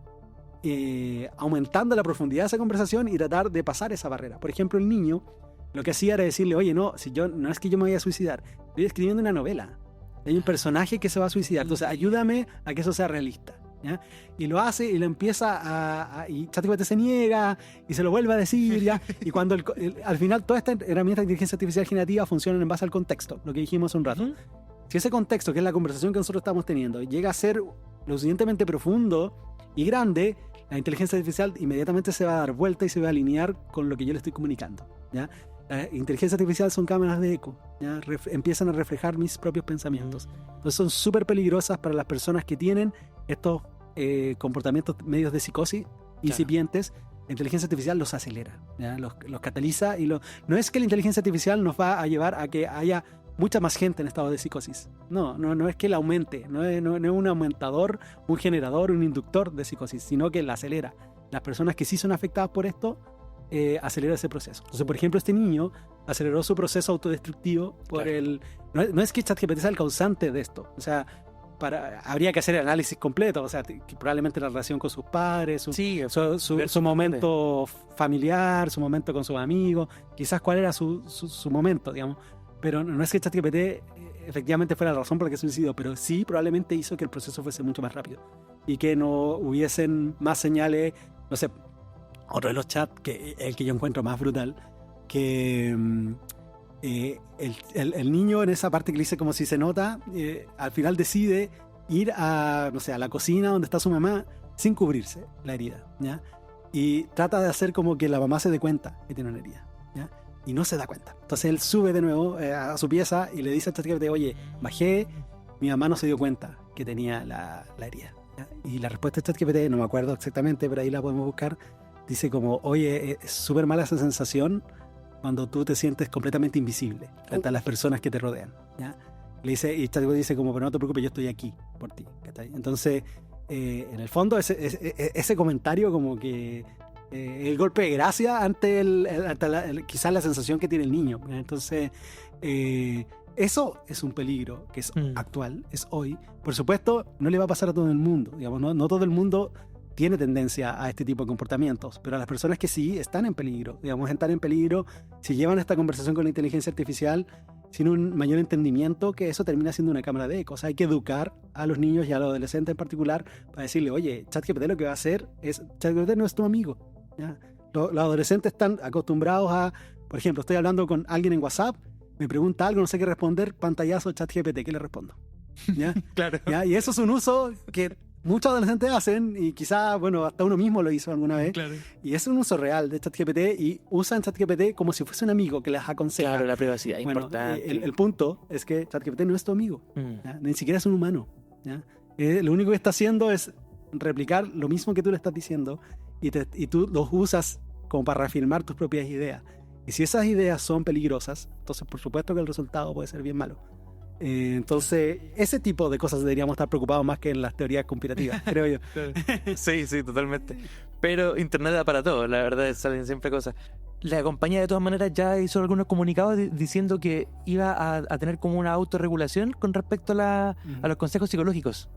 aumentando la profundidad de esa conversación y tratar de pasar esa barrera. Por ejemplo, el niño lo que hacía era decirle, oye, no es que yo me voy a suicidar, estoy escribiendo una novela, hay un personaje que se va a suicidar, entonces ayúdame a que eso sea realista. ¿Ya? Y lo hace y lo empieza y ChatGPT se niega y se lo vuelve a decir, ¿ya? Y cuando al final toda esta herramienta de inteligencia artificial generativa funciona en base al contexto, lo que dijimos hace un rato. Si ese contexto, que es la conversación que nosotros estamos teniendo, llega a ser lo suficientemente profundo y grande, la inteligencia artificial inmediatamente se va a dar vuelta y se va a alinear con lo que yo le estoy comunicando, ¿ya? La inteligencia artificial son cámaras de eco, ¿ya? Empiezan a reflejar mis propios pensamientos. Entonces son súper peligrosas para las personas que tienen estos comportamientos medios de psicosis incipientes. La inteligencia artificial los acelera, ¿ya? Los cataliza y no es que la inteligencia artificial nos va a llevar a que haya mucha más gente en estado de psicosis. No es que la aumente, no es un aumentador, un generador, un inductor de psicosis, sino que la acelera. Las personas que sí son afectadas por esto acelera ese proceso. Entonces, por ejemplo, este niño aceleró su proceso autodestructivo por no es que ChatGPT sea el causante de esto, o sea, habría que hacer el análisis completo, o sea, que probablemente la relación con sus padres, su momento familiar, su momento con sus amigos, quizás cuál era su momento, digamos. Pero no es que ChatGPT efectivamente fuera la razón por la que se suicidó, pero sí probablemente hizo que el proceso fuese mucho más rápido y que no hubiesen más señales, no sé. Otro de los chats, el que yo encuentro más brutal, que el niño en esa parte que le dice como si se nota, al final decide ir a, no sé, a la cocina donde está su mamá sin cubrirse la herida, ¿ya? Y trata de hacer como que la mamá se dé cuenta que tiene una herida, ¿ya? Y no se da cuenta. Entonces él sube de nuevo a su pieza y le dice a ChatGPT, oye, bajé, mi mamá no se dio cuenta que tenía la herida, ¿ya? Y la respuesta de ChatGPT, no me acuerdo exactamente, pero ahí la podemos buscar, dice como, oye, es súper mala esa sensación cuando tú te sientes completamente invisible frente a las personas que te rodean, ¿ya? Le dice, y ChatGPT dice como, pero no te preocupes, yo estoy aquí por ti, ¿cachai? Entonces, en el fondo, ese comentario como que el golpe de gracia ante quizás la sensación que tiene el niño, ¿ya? Entonces, eso es un peligro que es actual, es hoy. Por supuesto, no le va a pasar a todo el mundo, digamos, no todo el mundo tiene tendencia a este tipo de comportamientos, pero a las personas que sí están en peligro, digamos, están en peligro si llevan esta conversación con la inteligencia artificial sin un mayor entendimiento, que eso termina siendo una cámara de ecos. Hay que educar a los niños y a los adolescentes en particular para decirle, oye, ChatGPT lo que va a hacer es, ChatGPT no es tu amigo, ¿ya? Los adolescentes están acostumbrados a, por ejemplo, estoy hablando con alguien en WhatsApp, me pregunta algo, no sé qué responder, pantallazo ChatGPT, ¿qué le respondo? ¿Ya? Claro. ¿Ya? Y eso es un uso que muchos adolescentes hacen y quizá, bueno, hasta uno mismo lo hizo alguna vez. Claro. Y es un uso real de ChatGPT y usan ChatGPT como si fuese un amigo que les aconseja. Claro, la privacidad es Bueno, importante. el punto es que ChatGPT no es tu amigo, ¿ya? Ni siquiera es un humano, ¿ya? Lo único que está haciendo es replicar lo mismo que tú le estás diciendo y tú los usas como para reafirmar tus propias ideas. Y si esas ideas son peligrosas, entonces por supuesto que el resultado puede ser bien malo. Entonces, ese tipo de cosas deberíamos estar preocupados más que en las teorías conspirativas, creo yo. Sí, totalmente. Pero Internet da para todo, la verdad, salen siempre cosas. La compañía de todas maneras ya hizo algunos comunicados diciendo que iba a tener como una autorregulación con respecto a los consejos psicológicos.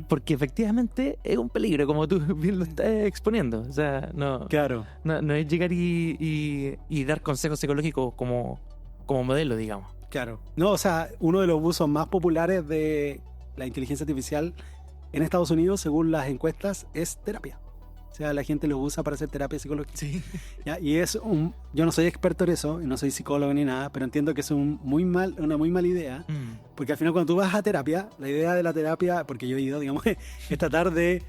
Porque efectivamente es un peligro, como tú bien lo estás exponiendo. O sea, no es llegar y dar consejos psicológicos como modelo, digamos. Claro. No, o sea, uno de los usos más populares de la inteligencia artificial en Estados Unidos, según las encuestas, es terapia. O sea, la gente lo usa para hacer terapia psicológica. Sí. ¿Ya? Y yo no soy experto en eso, y no soy psicólogo ni nada, pero entiendo que es una muy mala idea, porque al final cuando tú vas a terapia, la idea de la terapia, porque yo he ido, digamos, es tratar de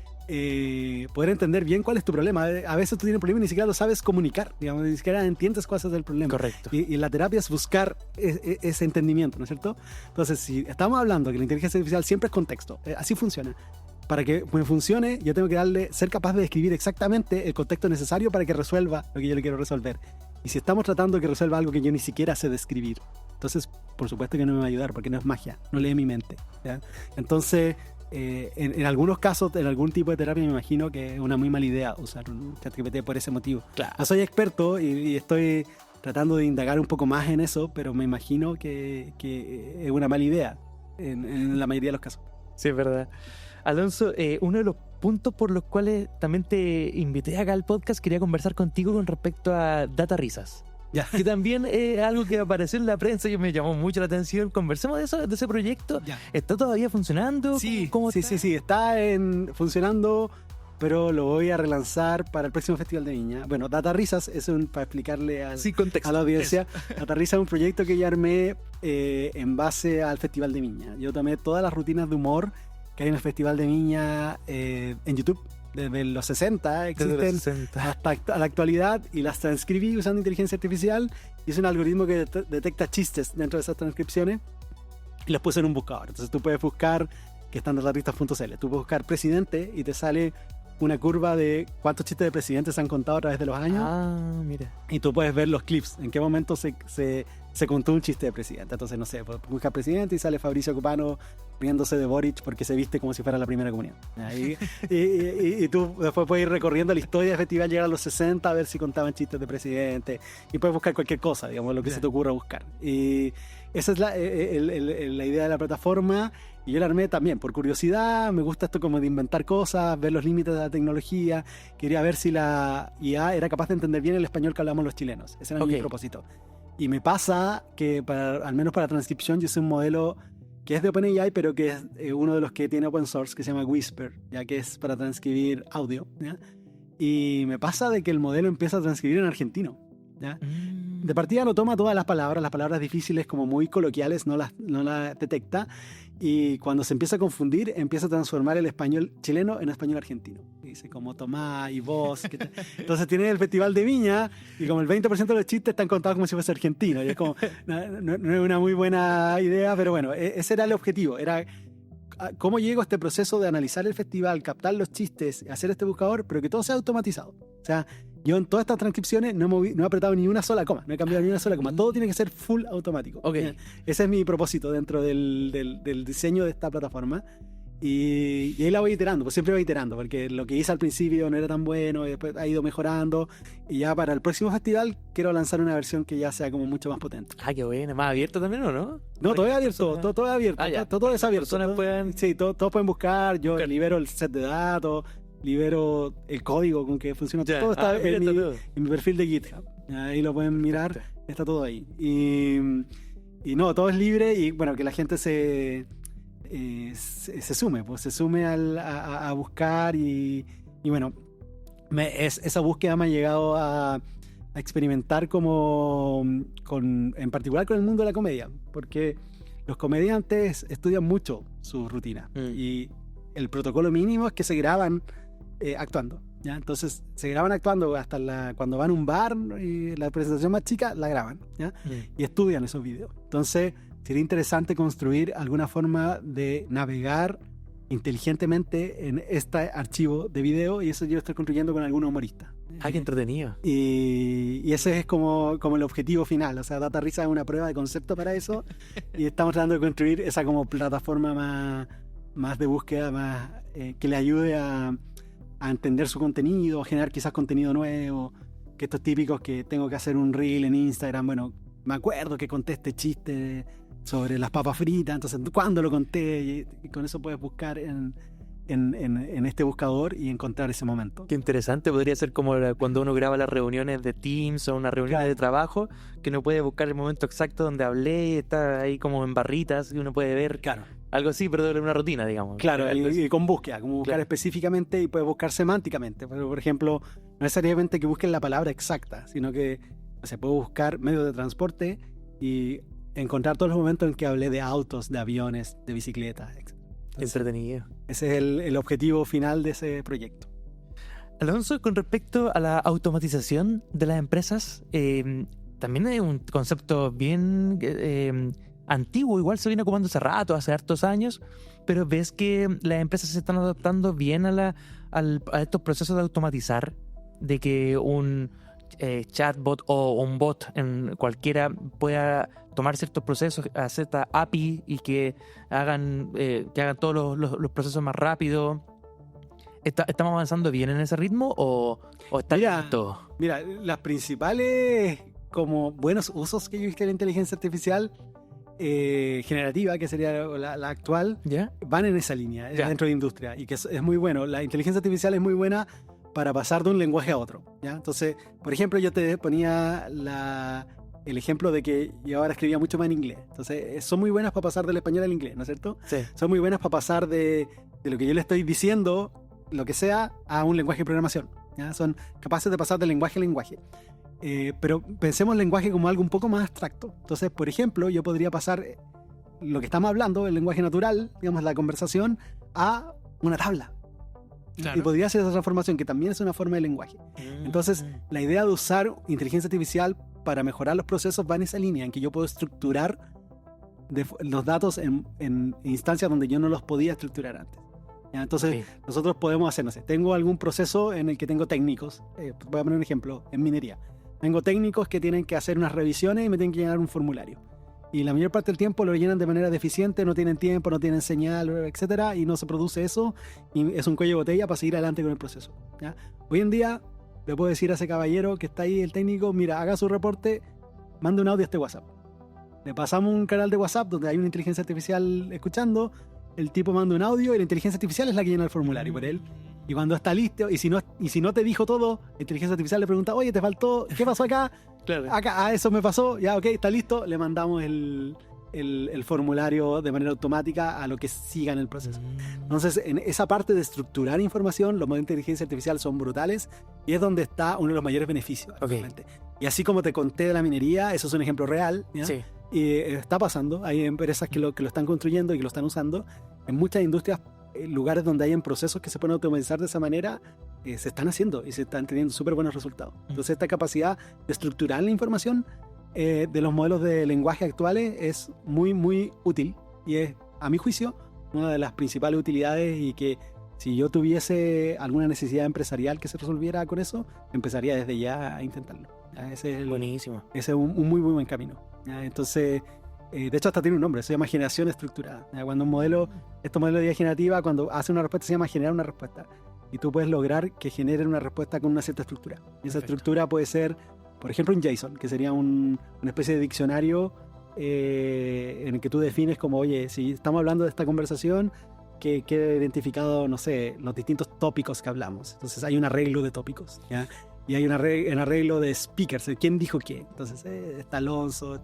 poder entender bien cuál es tu problema. A veces tú tienes un problema y ni siquiera lo sabes comunicar, digamos, ni siquiera entiendes cuál es el problema. Correcto. Y la terapia es buscar ese entendimiento, ¿no es cierto? Entonces, si estamos hablando que la inteligencia artificial siempre es contexto, así funciona. Para que me funcione, yo tengo que ser capaz de describir exactamente el contexto necesario para que resuelva lo que yo le quiero resolver. Y si estamos tratando de que resuelva algo que yo ni siquiera sé describir, entonces, por supuesto que no me va a ayudar, porque no es magia, no lee mi mente, ¿ya? Entonces, en algunos casos, en algún tipo de terapia, me imagino que es una muy mala idea usar un ChatGPT por ese motivo. Claro. No soy experto y estoy tratando de indagar un poco más en eso, pero me imagino que es una mala idea en la mayoría de los casos. Sí, es verdad. Alonso, uno de los puntos por los cuales también te invité acá al podcast, quería conversar contigo con respecto a Data Risas. Ya. Que también es algo que apareció en la prensa y me llamó mucho la atención. Conversemos de ese proyecto. Ya. ¿Está todavía funcionando? Sí, ¿Cómo sí, está? sí, está funcionando, pero lo voy a relanzar para el próximo Festival de Viña. Bueno, Data Risas es para explicarle a la audiencia. Data Risas es un proyecto que yo armé en base al Festival de Viña. Yo tomé todas las rutinas de humor que hay en el Festival de Viña en YouTube. Desde los 60 existen hasta la actualidad, y las transcribí usando inteligencia artificial. Hice un algoritmo que detecta chistes dentro de esas transcripciones y los puse en un buscador. Entonces tú puedes buscar, que están en dataristas.cl, tú puedes buscar presidente y te sale una curva de cuántos chistes de presidentes se han contado a través de los años. Ah, mira. Y tú puedes ver los clips, en qué momento se contó un chiste de presidente. Entonces, no sé, busca presidente y sale Fabricio Copano riéndose de Boric porque se viste como si fuera la primera comunión. Y tú después puedes ir recorriendo la historia del festival, llegar a los 60 a ver si contaban chistes de presidente, y puedes buscar cualquier cosa, digamos, lo que se te ocurra buscar. Y esa es la idea de la plataforma. Y yo la armé también por curiosidad. Me gusta esto como de inventar cosas, ver los límites de la tecnología. Quería ver si la IA era capaz de entender bien el español que hablamos los chilenos. Ese era mi propósito. Y me pasa que, al menos para transcripción, yo hice un modelo que es de OpenAI, pero que es uno de los que tiene open source, que se llama Whisper, ya que es para transcribir audio, ¿ya? Y me pasa de que el modelo empieza a transcribir en argentino, ¿ya? De partida no toma todas las palabras difíciles como muy coloquiales no las detecta, y cuando se empieza a confundir empieza a transformar el español chileno en español argentino. Y dice como Tomás y vos. Entonces tiene el Festival de Viña y como el 20% de los chistes están contados como si fuese argentino. Y es como, no es una muy buena idea, pero bueno, ese era el objetivo. Era cómo llego a este proceso de analizar el festival, captar los chistes, hacer este buscador, pero que todo sea automatizado. O sea, yo en todas estas transcripciones no he apretado ni una sola coma, no he cambiado ni una sola coma. Todo tiene que ser full automático. Okay. Ese es mi propósito dentro del diseño de esta plataforma. Y ahí la voy iterando, pues siempre voy iterando, porque lo que hice al principio no era tan bueno, y después ha ido mejorando. Y ya para el próximo festival quiero lanzar una versión que ya sea como mucho más potente. Ah, qué bueno. ¿Más abierto también o no? No, todo es abierto, todo es abierto. Todo es abierto. Personas pueden... Sí, todos pueden buscar. Yo libero el set de datos, libero el código con que funciona. Todo está en mi perfil de GitHub. Ahí lo pueden mirar, está todo ahí. Y no, todo es libre y bueno, que la gente se sume, pues se sume a buscar y bueno, esa búsqueda me ha llegado a experimentar en particular con el mundo de la comedia, porque los comediantes estudian mucho su rutina y el protocolo mínimo es que se graban actuando, ¿ya? Entonces se graban actuando hasta cuando van a un bar y la presentación más chica la graban, ¿ya? Y estudian esos videos. Entonces sería interesante construir alguna forma de navegar inteligentemente en este archivo de video, y eso yo estoy construyendo con algún humorista. Ah, qué entretenido. Y ese es como el objetivo final. O sea, Data Risa es una prueba de concepto para eso y estamos tratando de construir esa como plataforma más de búsqueda, más que le ayude a entender su contenido, a generar quizás contenido nuevo, que estos típicos que tengo que hacer un reel en Instagram. Bueno, me acuerdo que conté este chiste sobre las papas fritas, entonces ¿cuándo lo conté? Y con eso puedes buscar en este buscador y encontrar ese momento. Qué interesante, podría ser como cuando uno graba las reuniones de Teams o una reunión de trabajo, que uno puede buscar el momento exacto donde hablé y está ahí como en barritas y uno puede ver algo así, pero de una rutina, digamos. Claro, y con búsqueda, como buscar específicamente y puedes buscar semánticamente. Pero, por ejemplo, no necesariamente que busquen la palabra exacta, sino que se puede buscar medios de transporte y encontrar todos los momentos en que hablé de autos, de aviones, de bicicletas, etc. Entretenido. Ese es el objetivo final de ese proyecto. Alonso, con respecto a la automatización de las empresas, también hay un concepto bien antiguo, igual se viene ocupando hace rato, hace hartos años, pero ves que las empresas se están adaptando bien a estos procesos de automatizar, de que un chatbot o un bot en cualquiera pueda tomar ciertos procesos, hacer esta API y que hagan todos los procesos más rápido. ¿Estamos avanzando bien en ese ritmo o está lento? Mira, las principales como buenos usos que yo he visto de la inteligencia artificial generativa, que sería la actual, van en esa línea, dentro de la industria, y que es muy bueno. La inteligencia artificial es muy buena para pasar de un lenguaje a otro, ¿ya? Entonces, por ejemplo, yo te ponía el ejemplo de que yo ahora escribía mucho más en inglés. Entonces, son muy buenas para pasar del español al inglés, ¿no es cierto? Sí. Son muy buenas para pasar de lo que yo le estoy diciendo, lo que sea, a un lenguaje de programación, ¿ya? Son capaces de pasar de lenguaje a lenguaje. Pero pensemos el lenguaje como algo un poco más abstracto. Entonces, por ejemplo, yo podría pasar lo que estamos hablando, el lenguaje natural, digamos, la conversación, a una tabla. Claro. Y podría hacer esa transformación, que también es una forma de lenguaje. Entonces, la idea de usar inteligencia artificial para mejorar los procesos va en esa línea, en que yo puedo estructurar los datos en instancias donde yo no los podía estructurar antes. ¿Ya? Entonces, nosotros podemos hacer, no sé, tengo algún proceso en el que tengo técnicos, voy a poner un ejemplo, en minería. Tengo técnicos que tienen que hacer unas revisiones y me tienen que llenar un formulario. Y la mayor parte del tiempo lo llenan de manera deficiente, no tienen tiempo, no tienen señal, etcétera, y no se produce eso, y es un cuello de botella para seguir adelante con el proceso, ¿ya? Hoy en día le puedo decir a ese caballero que está ahí, el técnico, mira, haga su reporte, mande un audio a este WhatsApp. Le pasamos un canal de WhatsApp donde hay una inteligencia artificial escuchando, el tipo manda un audio y la inteligencia artificial es la que llena el formulario por él. Y cuando está listo, y si no te dijo todo, la inteligencia artificial le pregunta, oye, te faltó, ¿qué pasó acá? Claro. Acá, eso me pasó, ya, ok, está listo, le mandamos el formulario de manera automática a lo que siga en el proceso. Entonces, en esa parte de estructurar información, los modelos de inteligencia artificial son brutales y es donde está uno de los mayores beneficios. Actualmente. Y así como te conté de la minería, eso es un ejemplo real, ¿ya? Sí. Y está pasando, hay empresas que lo están construyendo y que lo están usando. En muchas industrias, lugares donde hay procesos que se pueden automatizar de esa manera, se están haciendo y se están teniendo súper buenos resultados. Entonces, esta capacidad de estructurar la información de los modelos de lenguaje actuales es muy, muy útil y es, a mi juicio, una de las principales utilidades, y que si yo tuviese alguna necesidad empresarial que se resolviera con eso, empezaría desde ya a intentarlo. Ese es Buenísimo. Ese es un muy, muy buen camino. Entonces, de hecho, hasta tiene un nombre, se llama generación estructurada. Cuando un modelo, estos modelos de IA generativa, cuando hace una respuesta, se llama generar una respuesta. Y tú puedes lograr que genere una respuesta con una cierta estructura. Y esa estructura puede ser, por ejemplo, un JSON, que sería una especie de diccionario en el que tú defines como, oye, si estamos hablando de esta conversación, que quede identificado, no sé, los distintos tópicos que hablamos. Entonces hay un arreglo de tópicos, ¿ya? Y hay un arreglo de speakers, quién dijo qué. Entonces está Alonso,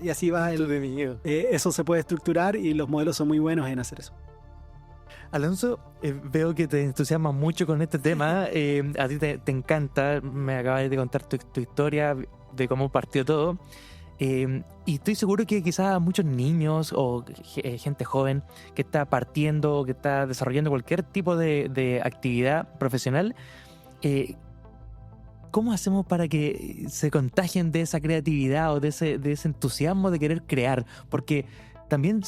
y así va. Eso se puede estructurar y los modelos son muy buenos en hacer eso. Alonso, veo que te entusiasmas mucho con este tema. A ti te encanta. Me acabas de contar tu historia de cómo partió todo. Y estoy seguro que quizás muchos niños o gente joven que está partiendo, que está desarrollando cualquier tipo de actividad profesional, ¿cómo hacemos para que se contagien de esa creatividad o de ese entusiasmo de querer crear? Porque también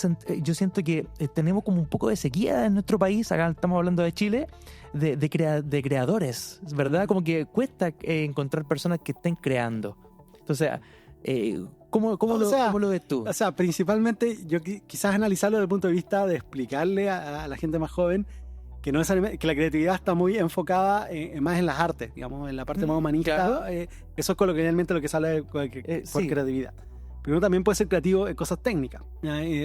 yo siento que tenemos como un poco de sequía en nuestro país, acá estamos hablando de Chile, de creadores, ¿verdad? Como que cuesta encontrar personas que estén creando. Entonces, ¿cómo lo ves tú? O sea, principalmente yo quizás analizarlo desde el punto de vista de explicarle a la gente más joven que no es, que la creatividad está muy enfocada más en las artes, digamos, en la parte más humanista. Claro. Eso es coloquialmente lo que sale por sí. creatividad. Pero uno también puede ser creativo en cosas técnicas.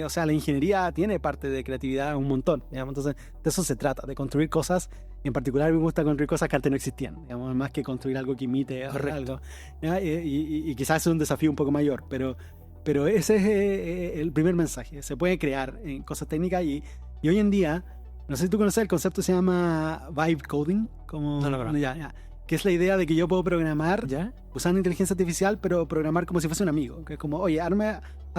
O sea, la ingeniería tiene parte de creatividad un montón, digamos. Entonces, de eso se trata, de construir cosas. Y en particular me gusta construir cosas que antes no existían, digamos, más que construir algo que imite algo. Y quizás es un desafío un poco mayor, pero ese es el primer mensaje. Se puede crear en cosas técnicas y hoy en día, no sé si tú conoces el concepto, se llama vibe coding. Como, no lo conozco. Que es la idea de que yo puedo programar ¿Ya? usando inteligencia artificial, pero programar como si fuese un amigo. Que es como, oye, hazme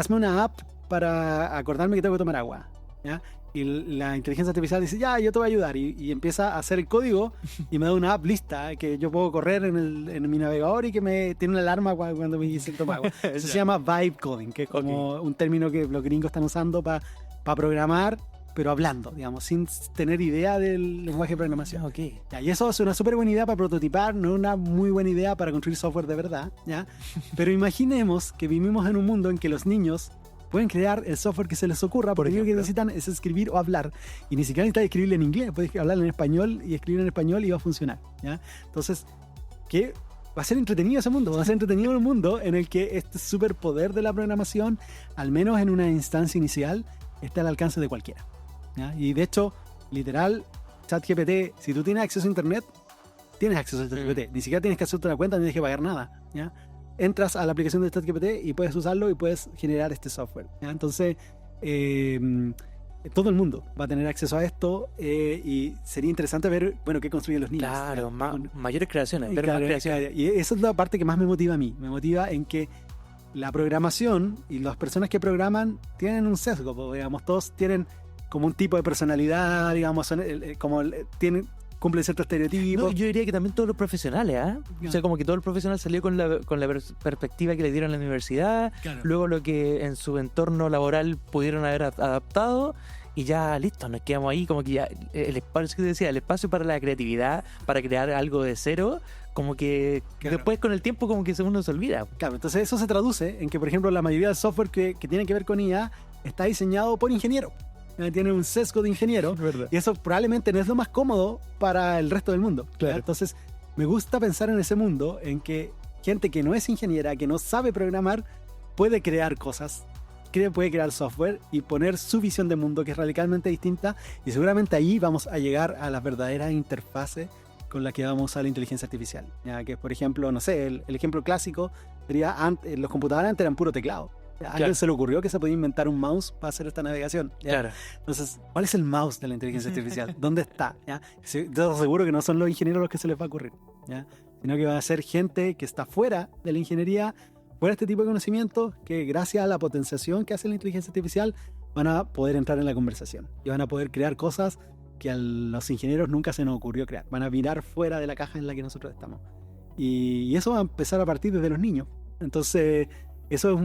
una app para acordarme que tengo que tomar agua, ¿ya? Y la inteligencia artificial dice, ya, yo te voy a ayudar. Y empieza a hacer el código y me da una app lista que yo puedo correr en mi navegador y que me tiene una alarma cuando me dice que toma agua. Eso se llama vibe coding, que es como un término que los gringos están usando para programar, pero hablando, digamos, sin tener idea del lenguaje de programación. Okay. Ya, y eso es una súper buena idea para prototipar, no es una muy buena idea para construir software de verdad, ¿ya? Pero imaginemos que vivimos en un mundo en que los niños pueden crear el software que se les ocurra, porque lo que necesitan es escribir o hablar. Y ni siquiera necesitan escribirle en inglés, puedes hablar en español y escribir en español y va a funcionar, ¿ya? Entonces, ¿qué? Va a ser entretenido ese mundo, va a ser entretenido un mundo en el que este superpoder de la programación, al menos en una instancia inicial, está al alcance de cualquiera, ¿ya? Y de hecho, literal, ChatGPT, si tú tienes acceso a internet, tienes acceso a ChatGPT. Ni siquiera tienes que hacerte una cuenta, ni tienes que pagar nada, ¿ya? Entras a la aplicación de ChatGPT y puedes usarlo y puedes generar este software, ¿ya? Entonces, todo el mundo va a tener acceso a esto y sería interesante ver, bueno, qué construyen los niños. Claro, mayores creaciones, ver claro, más creaciones. Claro. Y esa es la parte que más me motiva a mí. Me motiva en que la programación y las personas que programan tienen un sesgo, pues, digamos, todos tienen como un tipo de personalidad, digamos, cumplen ciertos estereotipos. No, yo diría que también todos los profesionales, ¿eh? O sea, como que todo el profesional salió con la perspectiva que le dieron en la universidad, claro. Luego lo que en su entorno laboral pudieron haber adaptado y ya listo, nos quedamos ahí, como que ya el espacio que te decía, el espacio para la creatividad, para crear algo de cero, como que claro. Después con el tiempo como que uno se olvida. Claro, entonces eso se traduce en que, por ejemplo, la mayoría del software que tiene que ver con IA está diseñado por ingenieros. Tiene un sesgo de ingeniero y eso probablemente no es lo más cómodo para el resto del mundo. Claro. Entonces me gusta pensar en ese mundo en que gente que no es ingeniera, que no sabe programar, puede crear cosas, puede crear software y poner su visión de mundo que es radicalmente distinta, y seguramente ahí vamos a llegar a las verdaderas interfaces con las que vamos a usar la inteligencia artificial, ¿ya? Que por ejemplo, no sé, el ejemplo clásico sería los computadores antes eran puro teclado. A alguien se le ocurrió que se podía inventar un mouse para hacer esta navegación. ¿Ya? Claro. Entonces, ¿cuál es el mouse de la inteligencia artificial? ¿Dónde está? ¿Ya? Yo te aseguro que no son los ingenieros los que se les va a ocurrir, ¿ya? Sino que va a ser gente que está fuera de la ingeniería, fuera de este tipo de conocimientos, que gracias a la potenciación que hace la inteligencia artificial van a poder entrar en la conversación y van a poder crear cosas que a los ingenieros nunca se nos ocurrió crear. Van a mirar fuera de la caja en la que nosotros estamos. Y eso va a empezar a partir desde los niños. Entonces, eso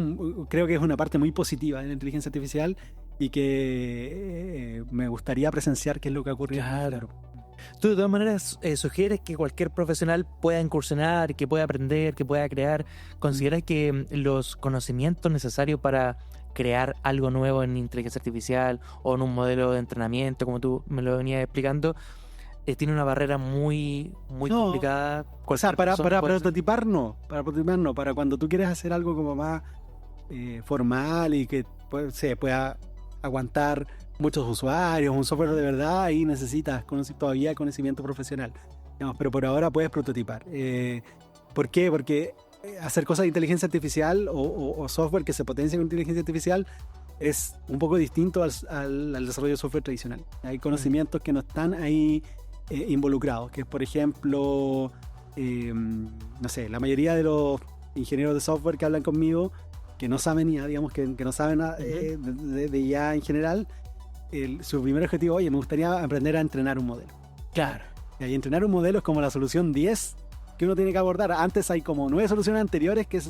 creo que es una parte muy positiva de la inteligencia artificial y que me gustaría presenciar qué es lo que ocurre. Claro. Tú de todas maneras sugieres que cualquier profesional pueda incursionar, que pueda aprender, que pueda crear. ¿Consideras que los conocimientos necesarios para crear algo nuevo en inteligencia artificial o en un modelo de entrenamiento, como tú me lo venías explicando, tiene una barrera muy complicada? O sea, para prototipar no, para cuando tú quieres hacer algo como más formal y que se pueda aguantar muchos usuarios, un software de verdad, ahí necesitas todavía conocimiento profesional. Digamos, pero por ahora puedes prototipar. ¿Por qué? Porque hacer cosas de inteligencia artificial o software que se potencia con inteligencia artificial es un poco distinto al desarrollo de software tradicional. Hay conocimientos que no están ahí involucrados, que es, por ejemplo, no sé, la mayoría de los ingenieros de software que hablan conmigo, que no saben IA, digamos, que no saben de IA en general, su primer objetivo, oye, me gustaría aprender a entrenar un modelo. Claro. Y entrenar un modelo es como la solución 10 que uno tiene que abordar. Antes hay como 9 soluciones anteriores que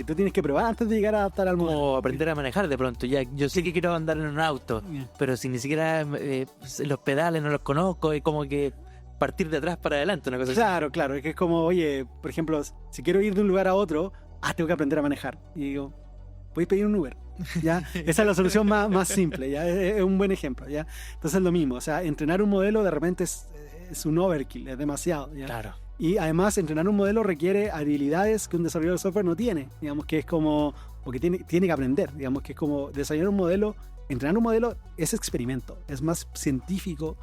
tú tienes que probar antes de llegar a adaptar al modelo. O aprender a manejar de pronto. Ya, yo sé que quiero andar en un auto, pero si ni siquiera los pedales no los conozco, es como que partir de atrás para adelante, una cosa así. Claro, es que es como, oye, por ejemplo, si quiero ir de un lugar a otro, tengo que aprender a manejar. Y digo, ¿podéis pedir un Uber? ¿Ya? Esa es la solución más simple, ¿ya? Es un buen ejemplo, ¿ya? Entonces es lo mismo, o sea, entrenar un modelo de repente es un overkill, es demasiado, ¿ya? Claro. Y además entrenar un modelo requiere habilidades que un desarrollador de software no tiene, digamos que es como, porque tiene que aprender, digamos que es como desarrollar un modelo, entrenar un modelo es experimento, es más científico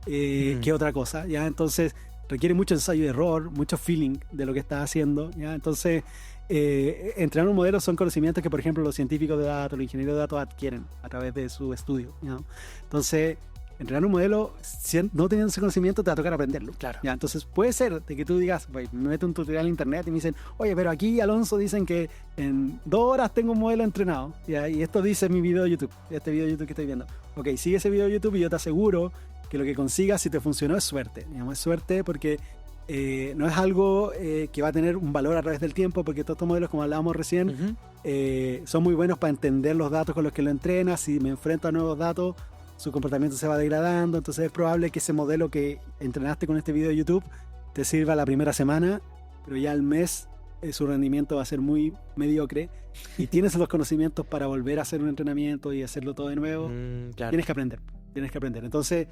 que otra cosa, ¿ya? Entonces requiere mucho ensayo y error, mucho feeling de lo que estás haciendo, ¿ya? Entonces entrenar un modelo son conocimientos que, por ejemplo, los científicos de datos, los ingenieros de datos adquieren a través de su estudio, ¿ya? Entonces, entrenar un modelo, no teniendo ese conocimiento, te va a tocar aprenderlo. Claro. ¿Ya? Entonces, puede ser de que tú digas, me meto un tutorial en internet y me dicen, oye, pero aquí, Alonso, dicen que en 2 horas tengo un modelo entrenado, ¿ya? Y esto dice mi video de YouTube, este video de YouTube que estoy viendo. Ok, sigue ese video de YouTube y yo te aseguro que lo que consigas, si te funcionó, es suerte. Digamos, es suerte porque no es algo que va a tener un valor a través del tiempo, porque todos estos modelos, como hablábamos recién, son muy buenos para entender los datos con los que lo entrenas. Si me enfrento a nuevos datos, su comportamiento se va degradando, entonces es probable que ese modelo que entrenaste con este video de YouTube te sirva la primera semana, pero ya al mes su rendimiento va a ser muy mediocre y tienes los conocimientos para volver a hacer un entrenamiento y hacerlo todo de nuevo. Claro. Tienes que aprender. Entonces,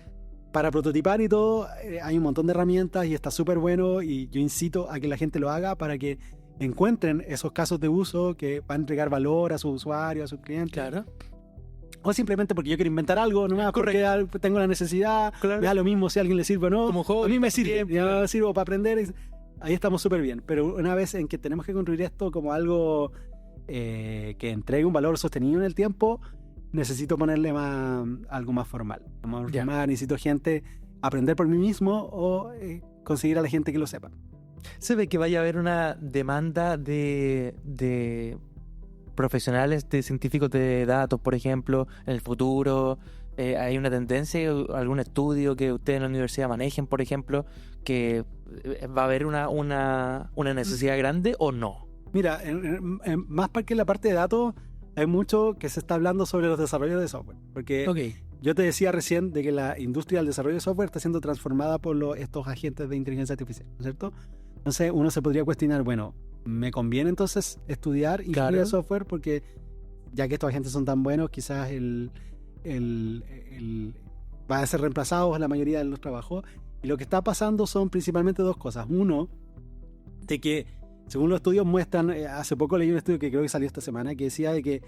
para prototipar y todo, hay un montón de herramientas y está súper bueno, y yo incito a que la gente lo haga para que encuentren esos casos de uso que van a entregar valor a sus usuarios, a sus clientes. Claro. O simplemente porque yo quiero inventar algo, no me porque tengo la necesidad, claro. Me da lo mismo si a alguien le sirve o no. Como hobby, a mí me sirve, claro. me sirve para aprender, ahí estamos súper bien. Pero una vez en que tenemos que construir esto como algo que entregue un valor sostenido en el tiempo, necesito ponerle algo más formal. Necesito gente aprender por mí mismo o conseguir a la gente que lo sepa. Se ve que vaya a haber una demanda de profesionales, de científicos de datos, por ejemplo, en el futuro. ¿Hay una tendencia, algún estudio que ustedes en la universidad manejen, por ejemplo, que va a haber una necesidad grande o no? Mira, más para que la parte de datos, hay mucho que se está hablando sobre los desarrollos de software. Porque yo te decía recién de que la industria del desarrollo de software está siendo transformada por estos agentes de inteligencia artificial, ¿no es cierto? Entonces uno se podría cuestionar, bueno, ¿me conviene entonces estudiar ingeniería de software? Porque ya que estos agentes son tan buenos, quizás va a ser reemplazados la mayoría de los trabajos. Y lo que está pasando son principalmente 2 cosas. Uno, de que según los estudios muestran, hace poco leí un estudio que creo que salió esta semana, que decía de que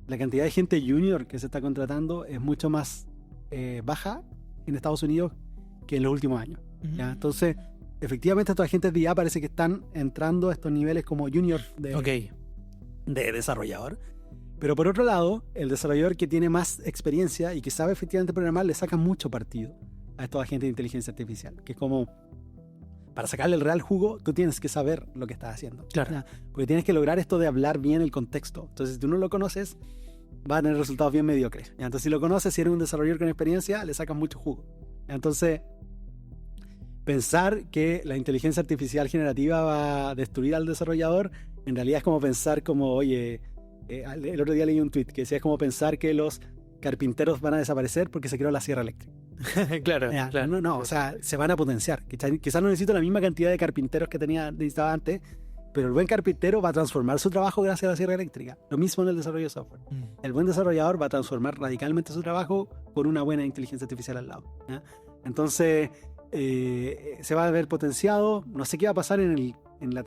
la cantidad de gente junior que se está contratando es mucho más baja en Estados Unidos que en los últimos años. ¿Ya? Entonces, efectivamente, estos agentes de IA parece que están entrando a estos niveles como junior de desarrollador. Pero por otro lado, el desarrollador que tiene más experiencia y que sabe efectivamente programar le saca mucho partido a estos agentes de inteligencia artificial, que es como, para sacarle el real jugo, tú tienes que saber lo que estás haciendo. Claro. ¿Ya? Porque tienes que lograr esto de hablar bien el contexto. Entonces, si tú no lo conoces, va a tener resultados bien mediocres. ¿Ya? Entonces, si lo conoces, si eres un desarrollador con experiencia, le sacas mucho jugo. ¿Ya? Entonces, pensar que la inteligencia artificial generativa va a destruir al desarrollador, en realidad es como pensar como, oye, el otro día leí un tweet que decía, es como pensar que los carpinteros van a desaparecer porque se creó la sierra eléctrica. Claro, Ya, claro. No, o sea, se van a potenciar. Quizás no necesito la misma cantidad de carpinteros que necesitaba antes, pero el buen carpintero va a transformar su trabajo gracias a la sierra eléctrica. Lo mismo en el desarrollo de software. El buen desarrollador va a transformar radicalmente su trabajo con una buena inteligencia artificial al lado. ¿Ya? Entonces, se va a ver potenciado. No sé qué va a pasar en la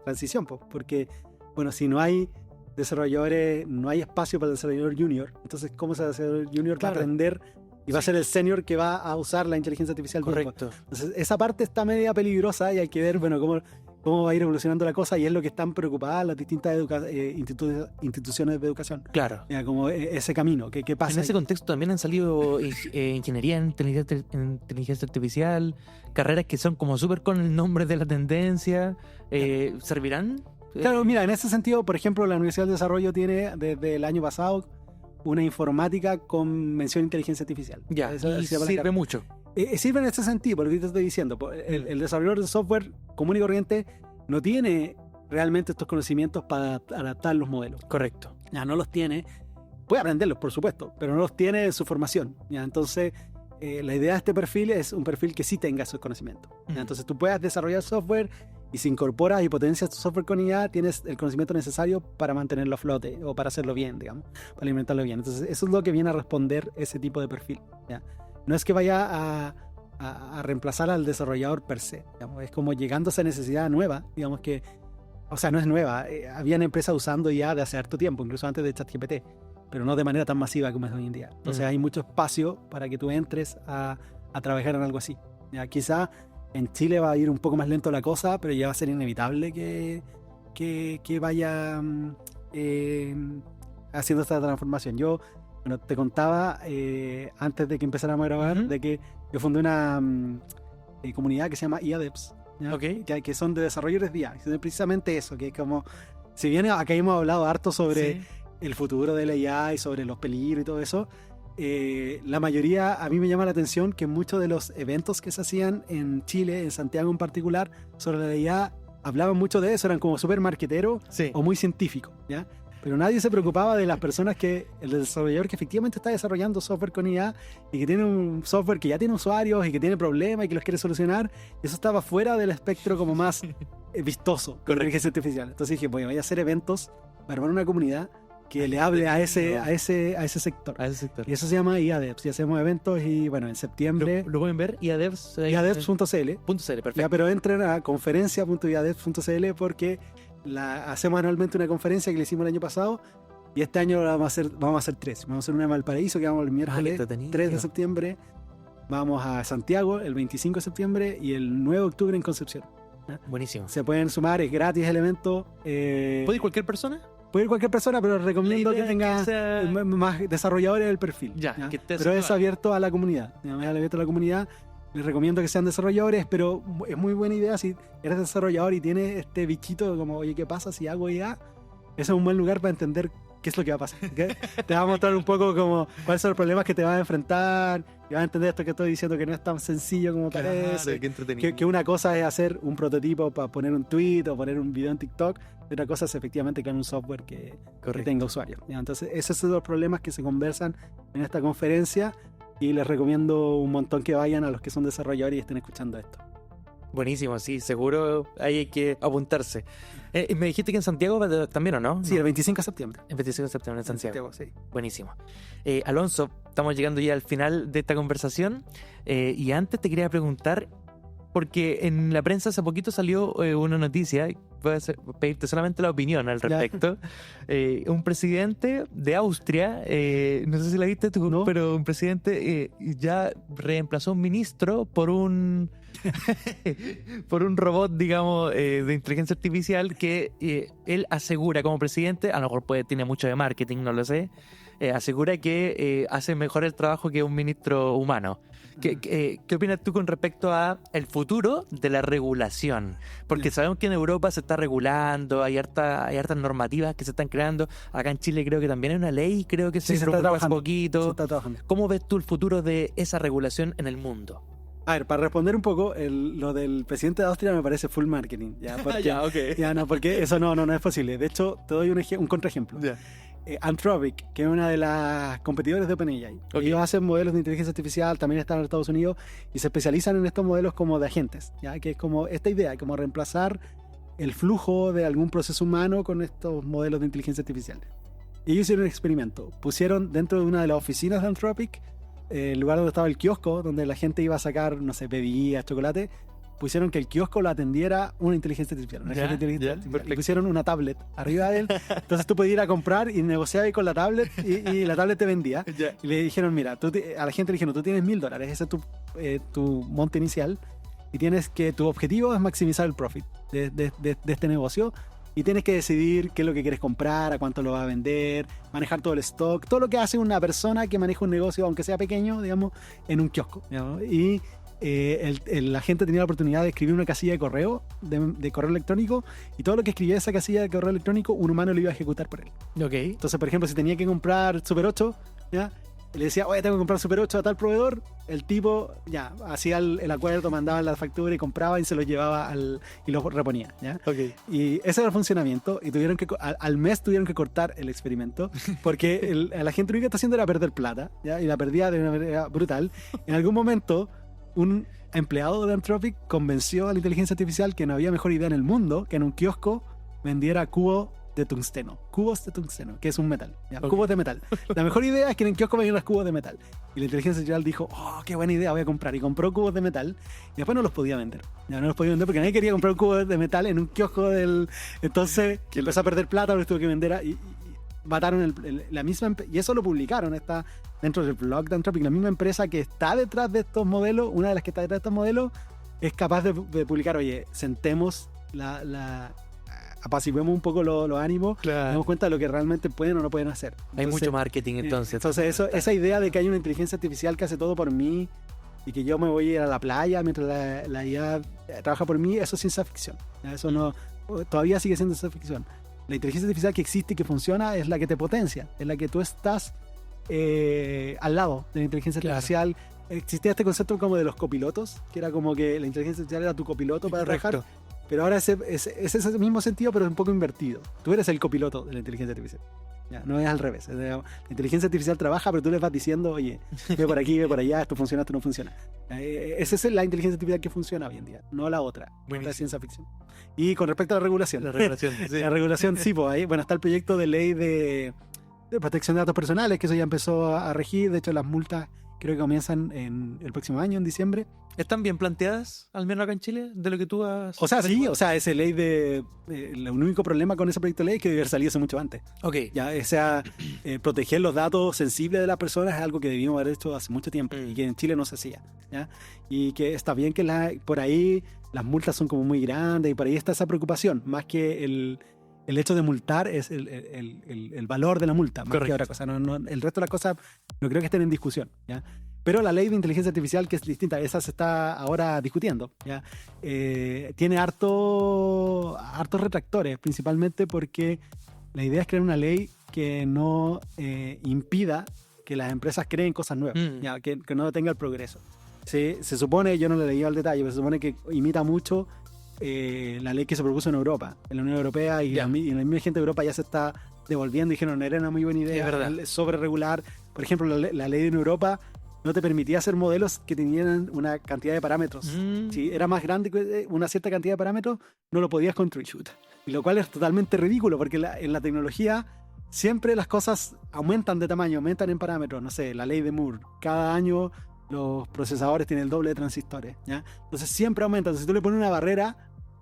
transición, porque, bueno, si no hay desarrolladores, no hay espacio para el desarrollador junior. Entonces, ¿cómo ese desarrollador junior va a aprender y va a ser el senior que va a usar la inteligencia artificial? Correcto. Entonces, esa parte está media peligrosa y hay que ver, bueno, cómo va a ir evolucionando la cosa, y es lo que están preocupadas las distintas instituciones de educación. Claro. Ya, como ese camino, ¿qué pasa? En ese contexto también han salido ingeniería en inteligencia artificial, carreras que son como súper con el nombre de la tendencia. ¿Servirán? Claro, mira, en ese sentido, por ejemplo, la Universidad del Desarrollo tiene desde el año pasado una informática con mención inteligencia artificial. Ya, Eso y sirve mucho. Sirve en este sentido, porque te estoy diciendo, el desarrollador de software común y corriente no tiene realmente estos conocimientos para adaptar los modelos. Correcto. Ya no los tiene, puede aprenderlos, por supuesto, pero no los tiene en su formación. ¿Ya? Entonces, la idea de este perfil es un perfil que sí tenga esos conocimientos. ¿Ya? Entonces, tú puedas desarrollar software y si incorporas y potencias tu software con IA, tienes el conocimiento necesario para mantenerlo a flote o para hacerlo bien, digamos, para alimentarlo bien. Entonces, eso es lo que viene a responder ese tipo de perfil. ¿Ya? No es que vaya a reemplazar al desarrollador per se, digamos, es como llegando a esa necesidad nueva, digamos que, o sea, no es nueva, habían empresas usando IA de hace harto tiempo, incluso antes de ChatGPT, pero no de manera tan masiva como es hoy en día. Entonces hay mucho espacio para que tú entres a trabajar en algo así. ¿Ya? Quizá en Chile va a ir un poco más lento la cosa, pero ya va a ser inevitable que vaya haciendo esta transformación. Yo, bueno, te contaba antes de que empezáramos a grabar de que yo fundé una comunidad que se llama IA Devs, Okay. que son de desarrolladores de IA. Es precisamente eso, que es como, si bien acá hemos hablado harto sobre el futuro de la IA y sobre los peligros y todo eso, la mayoría, a mí me llama la atención que muchos de los eventos que se hacían en Chile, en Santiago en particular, sobre la IA, hablaban mucho de eso, eran como súper marqueteros o muy científicos, ¿ya? Pero nadie se preocupaba de las personas el desarrollador que efectivamente está desarrollando software con IA y que tiene un software que ya tiene usuarios y que tiene problemas y que los quiere solucionar. Eso estaba fuera del espectro como más vistoso con la inteligencia artificial. Entonces dije, voy a hacer eventos para armar una comunidad que le hable a ese sector. A ese sector. Y eso se llama IA Devs. Y hacemos eventos y bueno, en septiembre... ¿Lo pueden ver? IADevs. IADevs.cl. Perfecto. Ya, pero entren a conferencia.iadevs.cl porque hacemos anualmente una conferencia que le hicimos el año pasado y este año vamos a hacer 3. Vamos a hacer una en Valparaíso que vamos el miércoles 3 de septiembre. Vamos a Santiago el 25 de septiembre y el 9 de octubre en Concepción. ¿Ya? Buenísimo. Se pueden sumar, es gratis el evento. ¿Puede ir cualquier persona? Puede ir cualquier persona, pero recomiendo que tenga más desarrolladores del perfil. Ya. Pero es abierto a la comunidad. Es abierto a la comunidad. Les recomiendo que sean desarrolladores, pero es muy buena idea si eres desarrollador y tienes este bichito como, oye, ¿qué pasa si hago IA? Ese es un buen lugar para entender qué es lo que va a pasar. Te va a mostrar un poco como cuáles son los problemas que te vas a enfrentar y vas a entender esto que estoy diciendo, que no es tan sencillo como parece. Qué entretenido. Que una cosa es hacer un prototipo para poner un tweet o poner un video en TikTok, y otra cosa es efectivamente crear un software que tenga usuarios. Entonces, esos son los problemas que se conversan en esta conferencia. Y les recomiendo un montón que vayan a los que son desarrolladores y estén escuchando esto. Buenísimo, sí, seguro ahí hay que apuntarse. Me dijiste que en Santiago también, ¿o no? Sí, el 25 de septiembre. El 25 de septiembre en Santiago. Sí. Buenísimo. Alonso, estamos llegando ya al final de esta conversación y antes te quería preguntar, porque en la prensa hace poquito salió una noticia, pedirte solamente la opinión al respecto. Un presidente de Austria, no sé si la viste tú, ¿no? pero un presidente ya reemplazó a un ministro por un por un robot, digamos, de inteligencia artificial que él asegura como presidente, a lo mejor tiene mucho de marketing, no lo sé, asegura que hace mejor el trabajo que un ministro humano. ¿Qué opinas tú con respecto a el futuro de la regulación? Porque sabemos que en Europa se está regulando, hay hartas normativas que se están creando. Acá en Chile creo que también hay una ley, creo que se está promulgó hace trabajando. poquito. Se está trabajando. ¿Cómo ves tú el futuro de esa regulación en el mundo? A ver, para responder un poco, lo del presidente de Austria me parece full marketing. ¿Ya? Porque, no, porque eso no es posible. De hecho, te doy un contraejemplo. Anthropic, que es una de las competidores de OpenAI. Ellos hacen modelos de inteligencia artificial, también están en Estados Unidos y se especializan en estos modelos como de agentes, ¿ya? Que es como esta idea, como reemplazar el flujo de algún proceso humano con estos modelos de inteligencia artificial. Y ellos hicieron un experimento. Pusieron dentro de una de las oficinas de Anthropic, el lugar donde estaba el kiosco, donde la gente iba a sacar, no sé, bebidas, chocolate, pusieron que el kiosco lo atendiera una inteligencia artificial. Y pusieron una tablet arriba de él. Entonces tú podías ir a comprar y negociar con la tablet y la tablet te vendía. Y le dijeron, mira, a la gente le dijeron, tú tienes $1,000, ese es tu monte inicial. Y tu objetivo es maximizar el profit de este negocio. Y tienes que decidir qué es lo que quieres comprar, a cuánto lo va a vender, manejar todo el stock, todo lo que hace una persona que maneja un negocio, aunque sea pequeño, digamos, en un kiosco, digamos. Y la gente tenía la oportunidad de escribir una casilla de correo, de correo electrónico, y todo lo que escribía esa casilla de correo electrónico, un humano lo iba a ejecutar por él. Entonces, por ejemplo, si tenía que comprar Super 8, ¿ya? Le decía, oye, tengo que comprar Super 8 a tal proveedor, el tipo ya hacía el acuerdo, mandaba la factura y compraba y se lo llevaba y lo reponía, ¿ya? Y ese era el funcionamiento, y tuvieron que al mes tuvieron que cortar el experimento porque la gente lo que está haciendo era perder plata, ¿ya? Y la perdía de una manera brutal. En algún momento un empleado de Anthropic convenció a la inteligencia artificial que no había mejor idea en el mundo que en un kiosco vendiera cubos de tungsteno, que es un metal, ¿ya? Cubos de metal. La mejor idea es que en el kiosco vendieran cubos de metal. Y la inteligencia artificial dijo, oh, qué buena idea, voy a comprar. Y compró cubos de metal y después no los podía vender. Ya no los podía vender porque nadie quería comprar un cubo de metal en un kiosco Entonces empezó a perder plata, lo tuvo que vender y mataron la misma y eso lo publicaron, está dentro del blog de Anthropic. La misma empresa que está detrás de estos modelos, una de las que está detrás de estos modelos, es capaz de publicar, oye, sentemos apaciguemos un poco los ánimos, nos damos cuenta de lo que realmente pueden o no pueden hacer. Entonces, hay mucho marketing entonces. Entonces esa idea de que hay una inteligencia artificial que hace todo por mí y que yo me voy a ir a la playa mientras la IA trabaja por mí, eso es ciencia ficción. Eso no, todavía sigue siendo ciencia ficción. La inteligencia artificial que existe y que funciona es la que te potencia, es la que tú estás al lado de la inteligencia artificial. Existía este concepto como de los copilotos, que era como que la inteligencia artificial era tu copiloto para trabajar, pero ahora es ese mismo sentido, pero un poco invertido. Tú eres el copiloto de la inteligencia artificial. Ya, no es al revés. La inteligencia artificial trabaja, pero tú le vas diciendo, oye, ve por aquí, ve por allá, esto funciona, esto no funciona. Esa es la inteligencia artificial que funciona hoy en día, no la otra, la ciencia ficción. Y con respecto a la regulación. La regulación, sí, pues ahí, bueno, está el proyecto de ley de protección de datos personales, que eso ya empezó a regir. De hecho, las multas creo que comienzan el próximo año, en diciembre. ¿Están bien planteadas, al menos acá en Chile, de lo que tú has... O sea, sí, esa ley el único problema con ese proyecto de ley es que debería salir hace mucho antes. Ya, proteger los datos sensibles de las personas es algo que debimos haber hecho hace mucho tiempo y que en Chile no se hacía, ¿ya? Y que está bien que por ahí las multas son como muy grandes y por ahí está esa preocupación, más que el hecho de multar es el valor de la multa, más que otra cosa. El resto de las cosas no creo que estén en discusión, ¿ya? Pero la ley de inteligencia artificial, que es distinta, esa se está ahora discutiendo, ¿ya? Tiene hartos retractores, principalmente porque la idea es crear una ley que no impida que las empresas creen cosas nuevas, ¿ya? Que no detenga el progreso. Se supone, yo no le leí al detalle, pero se supone que imita mucho la ley que se propuso en Europa, en la Unión Europea, y la misma gente de Europa ya se está devolviendo. Dijeron, era una muy buena idea, sobre regular. Por ejemplo, la ley en Europa no te permitía hacer modelos que tenían una cantidad de parámetros. Si era más grande que una cierta cantidad de parámetros, no lo podías construir. Y lo cual es totalmente ridículo, porque en la tecnología siempre las cosas aumentan de tamaño, aumentan en parámetros. No sé, la ley de Moore, cada año los procesadores tienen el doble de transistores, ¿ya? Entonces siempre aumentan. Entonces, si tú le pones una barrera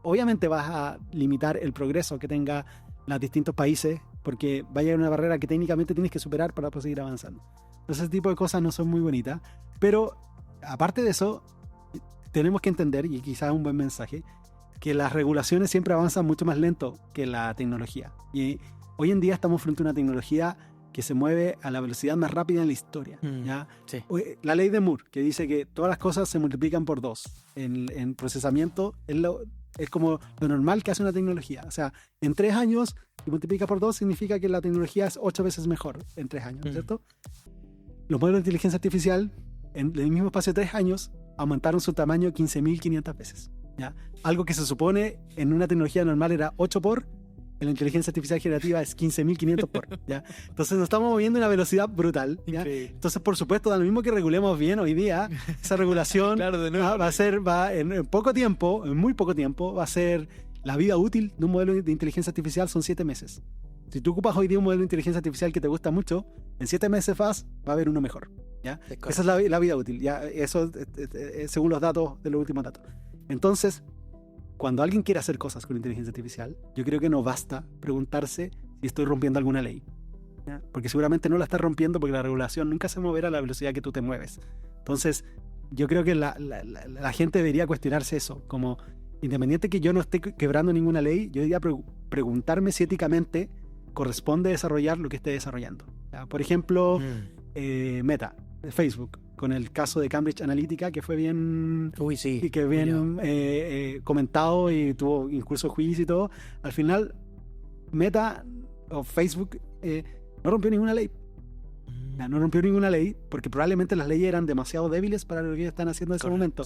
obviamente vas a limitar el progreso que tengan los distintos países, porque va a llegar una barrera que técnicamente tienes que superar para poder seguir avanzando. Entonces, ese tipo de cosas no son muy bonitas. Pero, aparte de eso, tenemos que entender, y quizás es un buen mensaje, que las regulaciones siempre avanzan mucho más lento que la tecnología. Y hoy en día estamos frente a una tecnología que se mueve a la velocidad más rápida en la historia. ¿Ya? Sí. La ley de Moore, que dice que todas las cosas se multiplican por 2 en procesamiento, es como lo normal que hace una tecnología. O sea, en 3 años, si multiplica por 2, significa que la tecnología es 8 veces mejor en 3 años, ¿cierto? Los modelos de inteligencia artificial, en el mismo espacio de 3 años, aumentaron su tamaño 15.500 veces. ¿Ya? Algo que se supone en una tecnología normal era 8 por, en la inteligencia artificial generativa es 15.500 por. ¿Ya? Entonces nos estamos moviendo a una velocidad brutal. ¿Ya? Entonces, por supuesto, da lo mismo que regulemos bien hoy día, esa regulación Claro, de nuevo. va en poco tiempo, en muy poco tiempo, va a ser la vida útil de un modelo de inteligencia artificial son 7 meses. Si tú ocupas hoy día un modelo de inteligencia artificial que te gusta mucho, en 7 meses va a haber uno mejor. ¿Ya? Esa es la vida útil. ¿Ya? Eso según los datos de los últimos datos. Entonces, cuando alguien quiere hacer cosas con inteligencia artificial, yo creo que no basta preguntarse si estoy rompiendo alguna ley. ¿Ya? Porque seguramente no la estás rompiendo porque la regulación nunca se moverá a la velocidad que tú te mueves. Entonces, yo creo que la gente debería cuestionarse eso. Como, independiente que yo no esté quebrando ninguna ley, yo debería preguntarme si éticamente corresponde desarrollar lo que esté desarrollando. ¿Ya? Por ejemplo, Meta, Facebook, con el caso de Cambridge Analytica, que fue bien, comentado y tuvo incluso juicio y todo. Al final, Meta o Facebook no rompió ninguna ley. No rompió ninguna ley porque probablemente las leyes eran demasiado débiles para lo que ellos están haciendo en ese momento.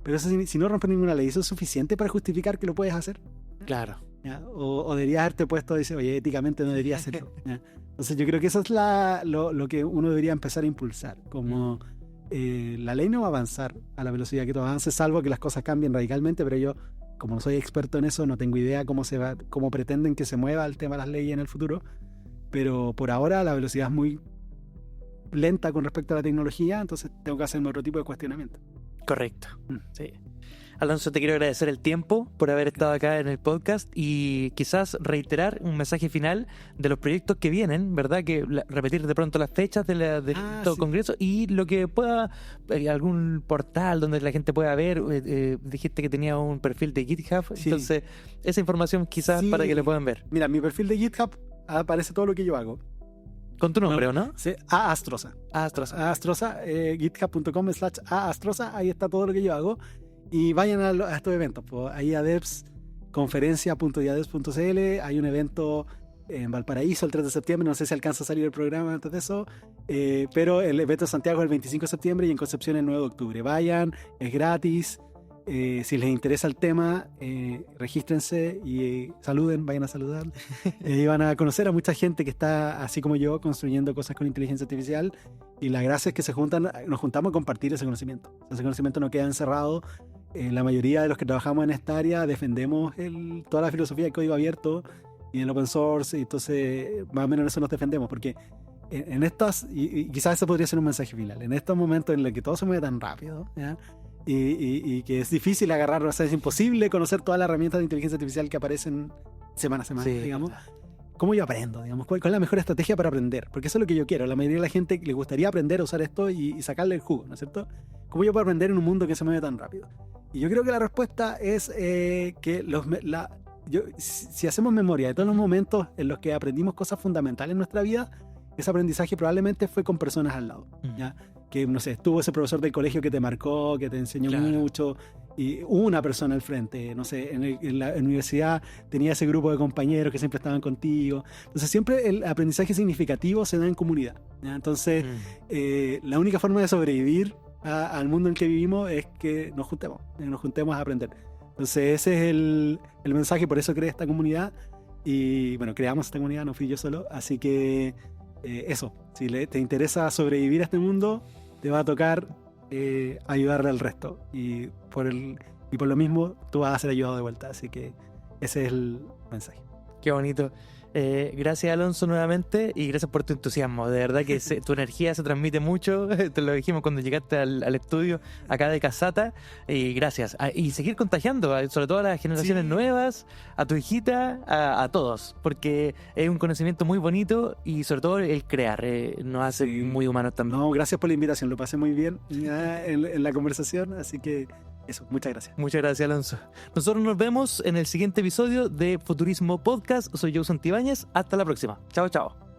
Pero eso, si no rompe ninguna ley, ¿eso es suficiente para justificar que lo puedes hacer? Claro. ¿Ya? O deberías haberte puesto y decir, oye, éticamente no debería hacerlo. ¿Ya? Entonces yo creo que eso es lo que uno debería empezar a impulsar. Como la ley no va a avanzar a la velocidad que tú avances, salvo que las cosas cambien radicalmente, pero yo, como no soy experto en eso, no tengo idea cómo pretenden que se mueva el tema de las leyes en el futuro. Pero por ahora la velocidad es muy lenta con respecto a la tecnología, entonces tengo que hacerme otro tipo de cuestionamiento. Correcto. Sí. Alonso, te quiero agradecer el tiempo por haber estado acá en el podcast y quizás reiterar un mensaje final de los proyectos que vienen, ¿verdad? Que repetir de pronto las fechas de todo congreso y lo que pueda, algún portal donde la gente pueda ver. Dijiste que tenía un perfil de GitHub, entonces esa información quizás para que lo puedan ver. Mira, mi perfil de GitHub aparece todo lo que yo hago. Con tu nombre, ¿o no? Sí, Aastroza. Aastroza, github.com/Aastroza, ahí está todo lo que yo hago. Y vayan a estos eventos, pues, ahí a Devs, conferencia.diadevs.cl, hay un evento en Valparaíso el 3 de septiembre, no sé si alcanza a salir el programa antes de eso, pero el evento de Santiago es el 25 de septiembre y en Concepción el 9 de octubre. Vayan, es gratis, si les interesa el tema, regístrense y saluden, vayan a saludar. Y van a conocer a mucha gente que está, así como yo, construyendo cosas con inteligencia artificial. Y la gracia es que nos juntamos a compartir ese conocimiento. Ese conocimiento no queda encerrado. La mayoría de los que trabajamos en esta área defendemos toda la filosofía del código abierto y el open source, y entonces más o menos en eso nos defendemos, porque en estas, y quizás eso podría ser un mensaje final, en estos momentos en los que todo se mueve tan rápido, ¿ya? Y que es difícil agarrar, o sea, es imposible conocer todas las herramientas de inteligencia artificial que aparecen semana a semana, digamos. ¿Cómo yo aprendo? Digamos, ¿cuál es la mejor estrategia para aprender? Porque eso es lo que yo quiero. La mayoría de la gente le gustaría aprender a usar esto y sacarle el jugo, ¿no es cierto? ¿Cómo yo puedo aprender en un mundo que se mueve tan rápido? Y yo creo que la respuesta es que si hacemos memoria de todos los momentos en los que aprendimos cosas fundamentales en nuestra vida, ese aprendizaje probablemente fue con personas al lado, ¿ya? Que, no sé, estuvo ese profesor del colegio que te marcó, que te enseñó mucho, y una persona al frente, no sé, en la universidad tenía ese grupo de compañeros que siempre estaban contigo. Entonces siempre el aprendizaje significativo se da en comunidad, ¿ya? Entonces la única forma de sobrevivir al mundo en el que vivimos es que nos juntemos a aprender. Entonces ese es el mensaje, por eso creé esta comunidad. Y bueno, creamos esta comunidad, no fui yo solo, así que eso, si te interesa sobrevivir a este mundo, te va a tocar ayudarle al resto, y por lo mismo tú vas a ser ayudado de vuelta, así que ese es el mensaje. Qué bonito. Gracias, Alonso, nuevamente, y gracias por tu entusiasmo. De verdad que tu energía se transmite mucho. Te lo dijimos cuando llegaste al estudio acá de Casata. Y gracias. Y seguir contagiando, sobre todo a las generaciones nuevas, a tu hijita, a todos. Porque es un conocimiento muy bonito y sobre todo el crear. Nos hace muy humanos también. No, gracias por la invitación. Lo pasé muy bien en la conversación. Así que eso, muchas gracias. Muchas gracias, Alonso. Nosotros nos vemos en el siguiente episodio de Futurismo Podcast. Soy Joe Santibáñez. Hasta la próxima. Chao, chao.